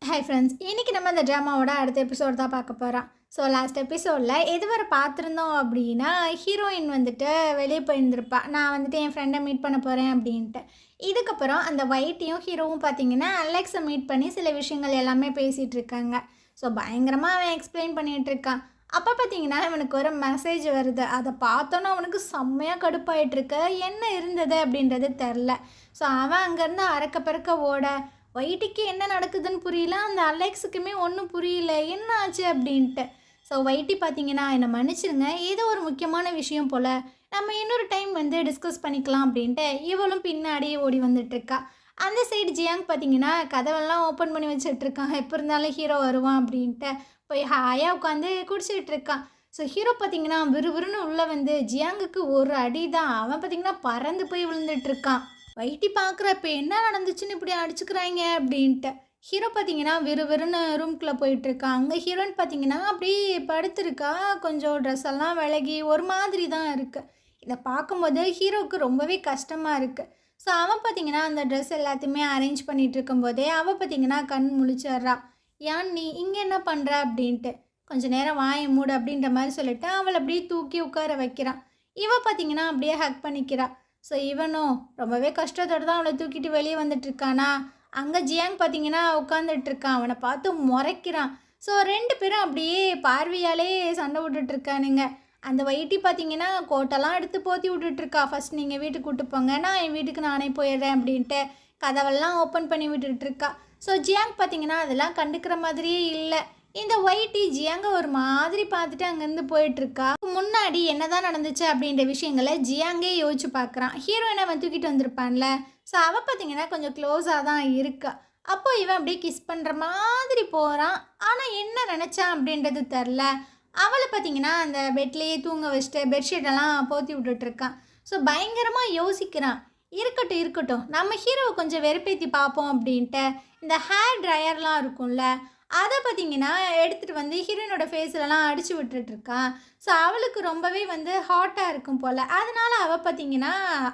ஹாய் ஃப்ரெண்ட்ஸ், இன்றைக்கி நம்ம இந்த ட்ராமாவோட அடுத்த எபிசோட் தான் பார்க்க போகிறோம். ஸோ லாஸ்ட் எபிசோடில் எதுவரை பார்த்துருந்தோம் அப்படின்னா ஹீரோயின் வந்துட்டு வெளியே போயிருந்திருப்பா, நான் வந்துட்டு என் ஃப்ரெண்டை மீட் பண்ண போகிறேன் அப்படின்ட்டு. இதுக்கப்புறம் அந்த வைட்டியும் ஹீரோவும் பார்த்தீங்கன்னா அலெக்ஸை மீட் பண்ணி சில விஷயங்கள் எல்லாமே பேசிகிட்டு இருக்காங்க. ஸோ பயங்கரமாக அவன் எக்ஸ்பிளைன் பண்ணிகிட்டு இருக்கான். அப்போ பார்த்தீங்கன்னா இவனுக்கு ஒரு மெசேஜ் வருது. அதை பார்த்தோன்னா அவனுக்கு செம்மையாக கடுப்பாயிட்ருக்கு. என்ன இருந்தது அப்படின்றது தெரில. ஸோ அவன் அங்கேருந்து அறக்க பறக்க ஓட, வைட்டிக்கு என்ன நடக்குதுன்னு புரியல, அந்த அலெக்ஸுக்குமே ஒன்றும் புரியல என்ன ஆச்சு அப்படின்ட்டு. ஸோ வைட்டி பார்த்தீங்கன்னா என்னை மன்னிச்சிருங்க, ஏதோ ஒரு முக்கியமான விஷயம் போல், நம்ம இன்னொரு டைம் வந்து டிஸ்கஸ் பண்ணிக்கலாம் அப்படின்ட்டு இவளும் பின்னாடி ஓடி வந்துட்டுருக்கா. அந்த சைடு ஜியாங் பார்த்தீங்கன்னா கதவெல்லாம் ஓப்பன் பண்ணி வச்சுட்ருக்கான், எப்போ இருந்தாலும் ஹீரோ வருவான் அப்படின்ட்டு போய் ஹாயாக உட்காந்து குடிச்சிட்டு இருக்கான். ஸோ ஹீரோ பார்த்தீங்கன்னா விறுவிறுன்னு உள்ளே வந்து ஜியாங்குக்கு ஒரு அடி தான், அவன் பார்த்தீங்கன்னா பறந்து போய் விழுந்துட்டுருக்கான். வைட்டி பார்க்குறப்ப என்ன நடந்துச்சுன்னு இப்படி அடிச்சுக்கிறாங்க அப்படின்ட்டு. ஹீரோ பார்த்தீங்கன்னா விறுவிறுன்னு ரூம்குள்ளே போயிட்டுருக்கான். அங்கே ஹீரோயின் பார்த்தீங்கன்னா அப்படியே படுத்துருக்கா, கொஞ்சம் ட்ரெஸ் எல்லாம் விலகி ஒரு மாதிரி தான் இருக்குது. இதை பார்க்கும்போது ஹீரோவுக்கு ரொம்பவே கஷ்டமாக இருக்குது. ஸோ அவன் பார்த்தீங்கன்னா அந்த ட்ரெஸ் எல்லாத்தையுமே அரேஞ்ச் பண்ணிகிட்டு இருக்கும்போதே அவள் பார்த்தீங்கன்னா கண் முழிச்சிட்றா. ஏன் நீ இங்கே என்ன பண்ணுற அப்படின்ட்டு. கொஞ்சம் நேரம் வாயை மூடு அப்படின்ற மாதிரி சொல்லிட்டு அவளை அப்படியே தூக்கி உட்கார வைக்கிறான். இவன் பார்த்தீங்கன்னா அப்படியே ஹக் பண்ணிக்கிறா. ஸோ இவனும் ரொம்பவே கஷ்டத்தோடு தான் அவளை தூக்கிட்டு வெளியே வந்துட்டுருக்கானா. அங்கே ஜியாங் பார்த்தீங்கன்னா உட்காந்துட்ருக்கான், அவனை பார்த்து முறைக்கிறான். ஸோ ரெண்டு பேரும் அப்படியே பார்வையாலே சண்டை விட்டுட்ருக்கானுங்க. அந்த வைட்டி பார்த்தீங்கன்னா கோட்டெல்லாம் எடுத்து போற்றி விட்டுட்ருக்கா. ஃபஸ்ட் நீங்கள் வீட்டுக்கு கூப்பிட்டு போங்க, நான் என் வீட்டுக்கு நானே போயிடுறேன் அப்படின்ட்டு. கதவெல்லாம் ஓப்பன் பண்ணி விட்டுட்ருக்கா. ஸோ ஜியாங் பார்த்தீங்கன்னா அதெல்லாம் கண்டுக்கிற மாதிரியே இல்லை. இந்த ஒயிட்டி ஜியாங்க ஒரு மாதிரி பார்த்துட்டு அங்கேருந்து போயிட்டுருக்கா. முன்னாடி என்னதான் நடந்துச்சு அப்படின்ற விஷயங்களை ஜியாங்கே யோசிச்சு பார்க்குறான். ஹீரோயினை அவன் தூக்கிட்டு வந்திருப்பான்ல, ஸோ அவள் பார்த்தீங்கன்னா கொஞ்சம் க்ளோஸாக தான் இருக்கா. அப்போ இவன் அப்படியே கிஸ் பண்ணுற மாதிரி போகிறான். ஆனால் என்ன நினச்சான் அப்படின்றது தெரில. அவளை பார்த்தீங்கன்னா அந்த பெட்லேயே தூங்க வச்சுட்டு பெட்ஷீட்டெல்லாம் போற்றி விட்டுட்ருக்கான். ஸோ பயங்கரமாக யோசிக்கிறான். இருக்கட்டும் இருக்கட்டும், நம்ம ஹீரோவை கொஞ்சம் வெறுப்பேற்றி பார்ப்போம் அப்படின்ட்டு இந்த ஹேர் ட்ரையர்லாம் இருக்கும்ல, அதை பார்த்தீங்கன்னா எடுத்துகிட்டு வந்து ஹீரோயினோட ஃபேஸ்லலாம் அடித்து விட்டுட்ருக்கான். ஸோ அவளுக்கு ரொம்பவே வந்து ஹாட்டாக இருக்கும் போல். அதனால் அவள் பார்த்தீங்கன்னா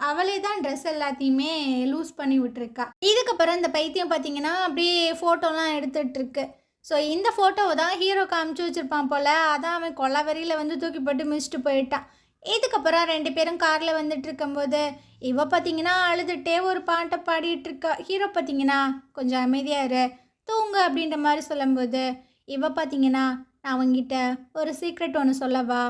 அவளே தான் ட்ரெஸ் எல்லாத்தையுமே லூஸ் பண்ணி விட்டுருக்கா. இதுக்கப்புறம் இந்த பைத்தியம் பார்த்தீங்கன்னா அப்படியே ஃபோட்டோலாம் எடுத்துகிட்ருக்கு. ஸோ இந்த ஃபோட்டோவை தான் ஹீரோ காமிச்சு வச்சுருப்பான் போல். அதான் அவன் கொலவரியில் வந்து தூக்கி போட்டு மிதிச்சுட்டு போயிட்டான். இதுக்கப்புறம் 2 பேரும் காரில் வந்துட்டு இருக்கும்போது இவ பார்த்தீங்கன்னா அழுதுகிட்டே ஒரு பாட்டை பாடிட்டுருக்கா. ஹீரோ பார்த்தீங்கன்னா கொஞ்சம் அமைதியாக இரு, தூங்கு அப்படின்ற மாதிரி சொல்லும்போது இவ பார்த்தீங்கன்னா நான் அவங்கிட்ட ஒரு சீக்ரெட் ஒன்று சொல்லவா,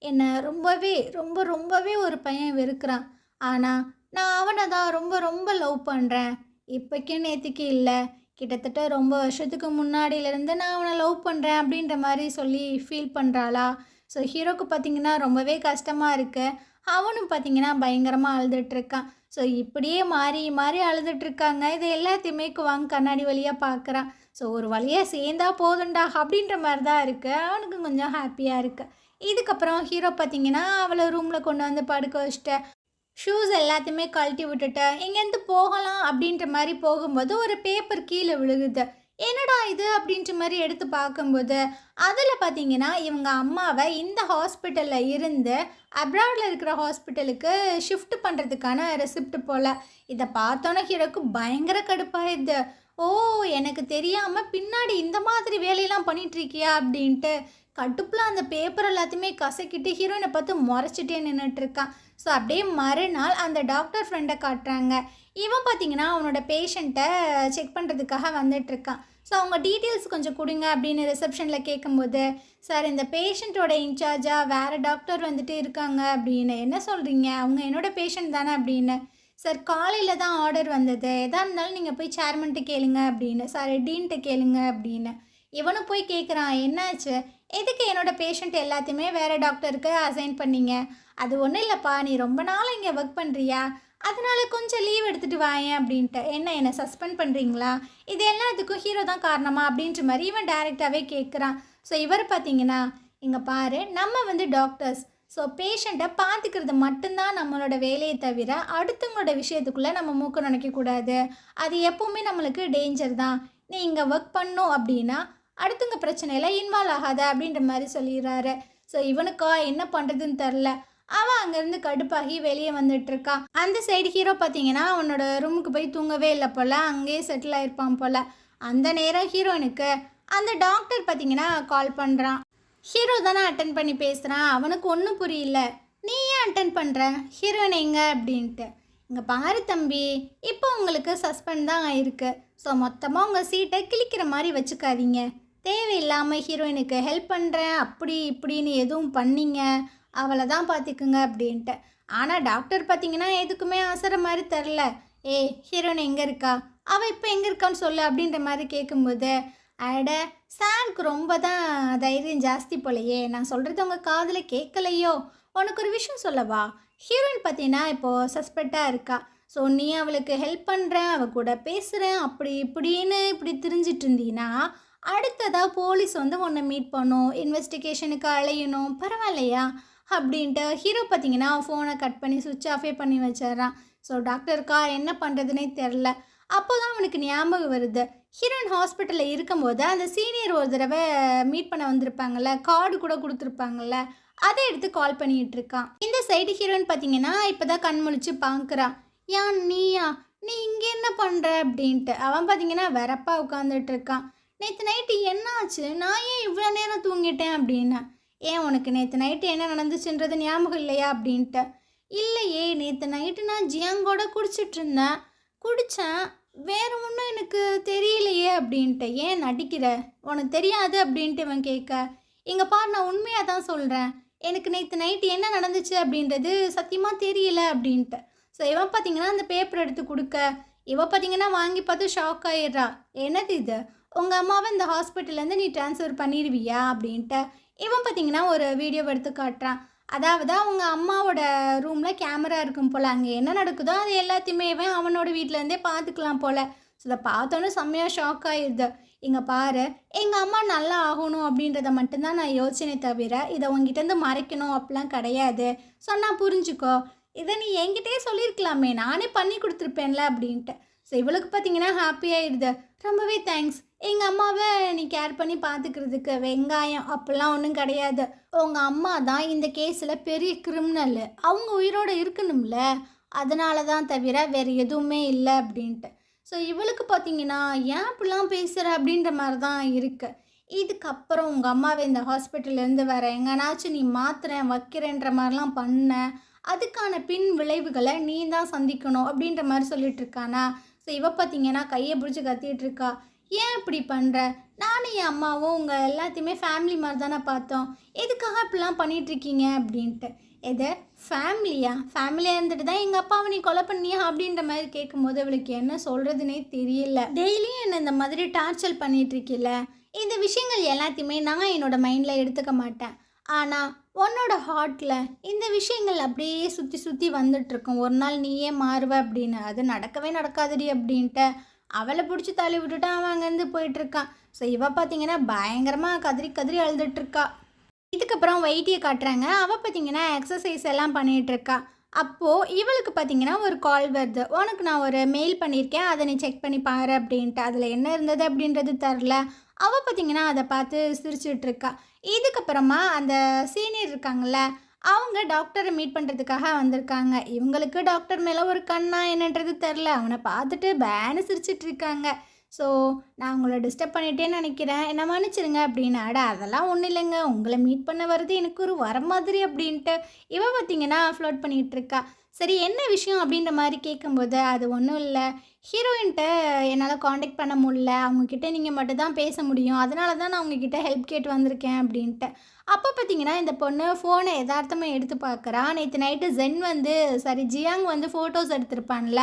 என்னை ரொம்பவே ஒரு பையன் வெறுக்கிறான். ஆனால் நான் அவனை தான் ரொம்ப ரொம்ப லவ் பண்ணுறேன். இப்போக்கே நேற்றுக்கு இல்லை, கிட்டத்தட்ட ரொம்ப வருஷத்துக்கு முன்னாடியிலேருந்து நான் அவனை லவ் பண்ணுறேன் அப்படின்ற மாதிரி சொல்லி ஃபீல் பண்ணுறாளா. ஸோ ஹீரோக்கு பார்த்தீங்கன்னா ரொம்பவே கஷ்டமாக இருக்குது. அவனும் பார்த்தீங்கன்னா பயங்கரமாக அழுதுட்ருக்கான். ஸோ இப்படியே மாறி மாறி அழுதுட்ருக்காங்க. இது எல்லாத்தையுமே குவாங் கண்ணாடி வழியாக பார்க்குறான். ஸோ ஒரு வழியாக சேர்ந்தா போதுண்டா அப்படின்ற மாதிரி தான் இருக்குது. அவனுக்கு கொஞ்சம் ஹாப்பியாக இருக்குது. இதுக்கப்புறம் ஹீரோ பார்த்தீங்கன்னா அவளை ரூமில் கொண்டு வந்து படுக்க வச்சுட்டு ஷூஸ் எல்லாத்தையுமே கழட்டி விட்டுட்டு எங்கேருந்து போகலாம் அப்படின்ற மாதிரி போகும்போது ஒரு பேப்பர் கீழே விழுகுது. என்னடா இது அப்படின்ற மாதிரி எடுத்து பார்க்கும்போது அதில் பார்த்தீங்கன்னா இவங்க அம்மாவை இந்த ஹாஸ்பிட்டலில் இருந்து அப்ராடில் இருக்கிற ஹாஸ்பிட்டலுக்கு ஷிஃப்ட் பண்ணுறதுக்கான ரெசிப்ட் போல். இதை பார்த்தோன்னே ஹீரோக்கு பயங்கர கடுப்பாயிடுது. ஓ, எனக்கு தெரியாமல் பின்னாடி இந்த மாதிரி வேலையெல்லாம் பண்ணிகிட்ருக்கியா அப்படின்ட்டு கடுப்பில் அந்த பேப்பர் எல்லாத்தையுமே கசக்கிட்டு ஹீரோயினை பார்த்து முறைச்சிட்டே நின்றுட்டுருக்கான். ஸோ அப்படியே மறுநாள் அந்த டாக்டர் ஃப்ரெண்டை காட்டுறாங்க. இவன் பார்த்தீங்கன்னா அவனோட பேஷண்ட்டை செக் பண்ணுறதுக்காக வந்துட்டுருக்கான். ஸோ அவங்க டீட்டெயில்ஸ் கொஞ்சம் கொடுங்க அப்படின்னு ரிசப்ஷனில் கேட்கும்போது, சார் இந்த பேஷண்ட்டோட இன்சார்ஜாக வேறு டாக்டர் வந்துட்டு இருக்காங்க அப்படின்னு. என்ன சொல்கிறீங்க, அவங்க என்னோடய பேஷண்ட் தானே அப்படின்னு. சார் காலையில் தான் ஆர்டர் வந்தது, எதாக இருந்தாலும் நீங்கள் போய் சேர்மன்ட்டு கேளுங்க அப்படின்னு. சார் டீன்ட்டு கேளுங்க அப்படின்னு. இவனும் போய் கேட்குறான், என்னாச்சு, எதுக்கு என்னோடய பேஷண்ட் எல்லாத்தையுமே வேறு டாக்டருக்கு அசைன் பண்ணீங்க? அது ஒன்றும் இல்லைப்பா, நீ ரொம்ப நாள் இங்கே ஒர்க் பண்ணுறியா, அதனால கொஞ்சம் லீவ் எடுத்துகிட்டு வாயேன் அப்படின்ட்டு. என்னை சஸ்பெண்ட் பண்ணுறீங்களா? இது எல்லாத்துக்கும் ஹீரோ தான் காரணமா அப்படின்ற மாதிரி இவன் டைரெக்டாகவே கேட்குறான். ஸோ இவர் பார்த்தீங்கன்னா, இங்கே பாரு, நம்ம வந்து டாக்டர்ஸ், ஸோ பேஷண்ட்டை பார்த்துக்கிறது மட்டும்தான் நம்மளோட வேலையை தவிர அடுத்தவங்களோட விஷயத்துக்குள்ளே நம்ம மூக்க நினைக்கக்கூடாது. அது எப்போவுமே நம்மளுக்கு டேஞ்சர் தான். நீ இங்கே ஒர்க் பண்ணணும் அப்படின்னா அடுத்தவங்க பிரச்சனையில் இன்வால்வ் ஆகாத அப்படின்ற மாதிரி சொல்லிடுறாரு. ஸோ இவனுக்கா என்ன பண்ணுறதுன்னு தெரில. அவன் அங்கேருந்து கடுப்பாகி வெளியே வந்துட்டுருக்கான். அந்த சைடு ஹீரோ பார்த்தீங்கன்னா அவனோட ரூமுக்கு போய் தூங்கவே இல்லை போல், அங்கேயே செட்டில் ஆகிருப்பான் போல். அந்த நேரம் ஹீரோனுக்கு அந்த டாக்டர் பார்த்தீங்கன்னா கால் பண்ணுறான். ஹீரோ தானே அட்டன் பண்ணி பேசுகிறான். அவனுக்கு ஒன்றும் புரியல. நீ ஏன் அட்டன் பண்ணுற, ஹீரோயின் எங்கே அப்படின்ட்டு. இங்கே பாரு தம்பி, இப்போ உங்களுக்கு சஸ்பெண்ட் தான் ஆயிருக்கு. ஸோ மொத்தமாக உங்கள் சீட்டை கிழிக்கிற மாதிரி வச்சுக்காதீங்க. தேவையில்லாமல் ஹீரோயினுக்கு ஹெல்ப் பண்ணுறேன் அப்படி இப்படின்னு எதுவும் பண்ணிங்க, அவளை தான் பார்த்துக்குங்க அப்படின்ட்டு. ஆனால் டாக்டர் பார்த்தீங்கன்னா எதுக்குமே அசர மாதிரி தெரில. ஹீரோயின் எங்கே இருக்கா, அவள் இப்போ எங்கே இருக்கான்னு சொல்லு அப்படின்ற மாதிரி கேட்கும்போது, அட சாருக்கு ரொம்ப தான் தைரியம் ஜாஸ்தி போலையே, நான் சொல்கிறது உங்கள் காதில் கேட்கலையோ, உனக்கு ஒரு விஷயம் சொல்லவா, ஹீரோயின் பார்த்தீங்கன்னா இப்போது சஸ்பெக்டாக இருக்கா. ஸோ நீ அவளுக்கு ஹெல்ப் பண்ணுறேன், அவள் கூட பேசுகிறேன் அப்படி இப்படின்னு இப்படி திரிஞ்சிட்டு இருந்தீங்கன்னா அடுத்ததாக போலீஸ் வந்து உன்னை மீட் பண்ணும், இன்வெஸ்டிகேஷனுக்கு அலையணும், பரவாயில்லையா அப்படின்ட்டு ஹீரோ பார்த்தீங்கன்னா ஃபோனை கட் பண்ணி சுவிட்ச் ஆஃபே பண்ணி வச்சிட்றான். ஸோ டாக்டருக்கா என்ன பண்ணுறதுனே தெரில. அப்போ தான் அவனுக்கு ஞாபகம் வருது, ஹீரோயின் ஹாஸ்பிட்டலில் இருக்கும்போது அந்த சீனியர் ஒரு தடவை மீட் பண்ண வந்திருப்பாங்கள்ல, கார்டு கூட கொடுத்துருப்பாங்கள்ல, அதை எடுத்து கால் பண்ணிகிட்டு இருக்கான். இந்த சைடு ஹீரோயின் பார்த்தீங்கன்னா இப்போ தான் கண் முழிச்சு பார்க்குறான். நீயா, நீ இங்கே என்ன பண்ணுற அப்படின்ட்டு. அவன் பார்த்தீங்கன்னா வெறப்பா உட்காந்துட்டு இருக்கான். நேற்று நைட்டு என்ன ஆச்சு, நான் ஏன் இவ்வளோ நேரம் தூங்கிட்டேன் அப்படின்னா. ஏன் உனக்கு நேற்று நைட்டு என்ன நடந்துச்சுன்றது ஞாபகம் இல்லையா அப்படின்ட்டு. இல்லையே, நேற்று நைட்டு நான் ஜியாங்கோட குடிச்சிட்ருந்தேன், குடித்தேன், வேறு ஒன்றும் எனக்கு தெரியலையே அப்படின்ட்டு. ஏன் நடிக்கிற, உனக்கு தெரியாது அப்படின்ட்டு இவன் கேட்க, இங்கே பாரு நான் உண்மையாக தான் சொல்கிறேன், எனக்கு நேற்று நைட்டு என்ன நடந்துச்சு அப்படின்றது சத்தியமாக தெரியல அப்படின்ட்டு. ஸோ இவன் பார்த்தீங்கன்னா அந்த பேப்பர் எடுத்து கொடுக்க, இவ பார்த்தீங்கன்னா வாங்கி பார்த்து ஷாக் ஆயிடுறா. என்னது இது? உங்க அம்மாவை இந்த ஹாஸ்பிட்டல்லேருந்து நீ ட்ரான்ஸ்ஃபர் பண்ணிடுவியா அப்படின்ட்டு. இவன் பார்த்தீங்கன்னா ஒரு வீடியோவை எடுத்து காட்டுறான். அதாவது அவங்க அம்மாவோட ரூமில் கேமரா இருக்கும் போல். அங்கே என்ன நடக்குதோ அது எல்லாத்தையுமே இவன் அவனோட வீட்டிலேருந்தே பார்த்துக்கலாம் போல். ஸோ இதை பார்த்தோன்னே செம்மையாக ஷாக் ஆயிடுது. இங்கே பாரு, எங்கள் அம்மா நல்லா ஆகணும் அப்படின்றத மட்டும்தான் நான் யோசனை தவிர இதை உங்ககிட்டேருந்து மறைக்கணும் அப்படிலாம் கிடையாது. சொன்னால் புரிஞ்சுக்கோ. இதை நீ என்கிட்டயே சொல்லியிருக்கலாமே, நானே பண்ணி கொடுத்துருப்பேன்ல அப்படின்ட்டு. ஸோ இவளுக்கு பார்த்தீங்கன்னா ஹாப்பி ஆயிடுது. ரொம்பவே தேங்க்ஸ். எங்கள் அம்மாவை நீ கேர் பண்ணி பார்த்துக்கிறதுக்கு. வெங்காயம் அப்படிலாம் ஒன்றும் கிடையாது. உங்கள் அம்மா தான் இந்த கேஸில் பெரிய கிரிமினல். அவங்க உயிரோடு இருக்கணும்ல, அதனால தான் தவிர வேறு எதுவுமே இல்லை அப்படின்ட்டு. ஸோ இவளுக்கு பார்த்தீங்கன்னா ஏன் இப்படிலாம் பேசுகிற அப்படின்ற மாதிரி தான் இருக்குது. இதுக்கப்புறம் உங்கள் அம்மாவை இந்த ஹாஸ்பிட்டல்லேருந்து வேறு எங்கேனாச்சும் நீ மாத்துறேன் வைக்கிறேன்ற மாதிரிலாம் பண்ண, அதுக்கான பின் விளைவுகளை நீ தான் சந்திக்கணும் அப்படின்ற மாதிரி சொல்லிட்டு இருக்கானா. ஸோ இவ பார்த்தீங்கன்னா கையை பிடிச்சி கத்திட்டு இருக்கா. ஏன் இப்படி பண்ணுற? நானும் என் அம்மாவும் உங்கள் எல்லாத்தையுமே ஃபேமிலி மாதிரி தானே பார்த்தோம், எதுக்காக இப்படிலாம் பண்ணிகிட்ருக்கீங்க அப்படின்ட்டு. எது ஃபேமிலியா? ஃபேமிலியாக இருந்துட்டு தான் எங்கள் அப்பாவை நீ கொலை பண்ணியா அப்படின்ற மாதிரி கேட்கும்போது அவளுக்கு என்ன சொல்கிறதுனே தெரியல. டெய்லியும் என்னை இந்த மாதிரி டார்ச்சர் பண்ணிகிட்ருக்கில்ல, இந்த விஷயங்கள் எல்லாத்தையுமே நான் என்னோடய மைண்டில் எடுத்துக்க மாட்டேன். ஆனால் உன்னோட ஹார்ட்டில் இந்த விஷயங்கள் அப்படியே சுற்றி சுற்றி வந்துட்டுருக்கும். ஒரு நாள் நீயே மாறுவ அப்படின்னு. அது நடக்கவே நடக்காதுடி அப்படின்ட்டு அவளை பிடிச்சி தள்ளி விட்டுட்டு அவன் அங்கேருந்து போயிட்டுருக்கான். ஸோ இவ பார்த்தீங்கன்னா பயங்கரமாக கதறி கதறி அழுதுட்டுருக்கா. இதுக்கப்புறம் வைட்டியை காட்டுறாங்க. அவள் பார்த்தீங்கன்னா எக்ஸசைஸ் எல்லாம் பண்ணிகிட்ருக்கா. அப்போது இவளுக்கு பார்த்தீங்கன்னா ஒரு கால் வருது. உனக்கு நான் ஒரு மெயில் பண்ணியிருக்கேன், அதை நீ செக் பண்ணி பாரு அப்படின்ட்டு. அதில் என்ன இருந்தது அப்படின்றது தெரில. அவள் பார்த்தீங்கன்னா அதை பார்த்து சிரிச்சிட்ருக்கா. இதுக்கப்புறமா அந்த சீனியர் இருக்காங்கள்ல, அவங்க டாக்டரை மீட் பண்ணுறதுக்காக வந்திருக்காங்க. இவங்களுக்கு டாக்டர் மேலே ஒரு கண்ணா என்னன்றது தெரில. அவனை பார்த்துட்டு பேனு சிரிச்சிட்ருக்காங்க. ஸோ நான் உங்களை டிஸ்டர்ப் பண்ணிட்டேன்னு நினைக்கிறேன், என்ன மன்னிச்சிருங்க அப்படின்னு. அதெல்லாம் ஒன்றும் இல்லைங்க, உங்களை மீட் பண்ண வர்றது எனக்கு ஒரு வர மாதிரி அப்படின்ட்டு இவ பார்த்தீங்கன்னா ஃப்ளோட் பண்ணிகிட்ருக்கா. சரி என்ன விஷயம் அப்படின்ற மாதிரி கேட்கும்போது, அது ஒன்றும் இல்லை, ஹீரோயின்ட்ட என்னால் காண்டாக்ட் பண்ண முடியல, அவங்கக்கிட்ட நீங்கள் மட்டும் தான் பேச முடியும், அதனால தான் நான் உங்ககிட்ட ஹெல்ப் கேட்டு வந்திருக்கேன் அப்படின்ட்டு. அப்போ பார்த்தீங்கன்னா இந்த பொண்ணு ஃபோனை யதார்த்தமாக எடுத்து பார்க்குறா. நேற்று நைட்டு ஜியாங் வந்து ஃபோட்டோஸ் எடுத்திருப்பான்ல,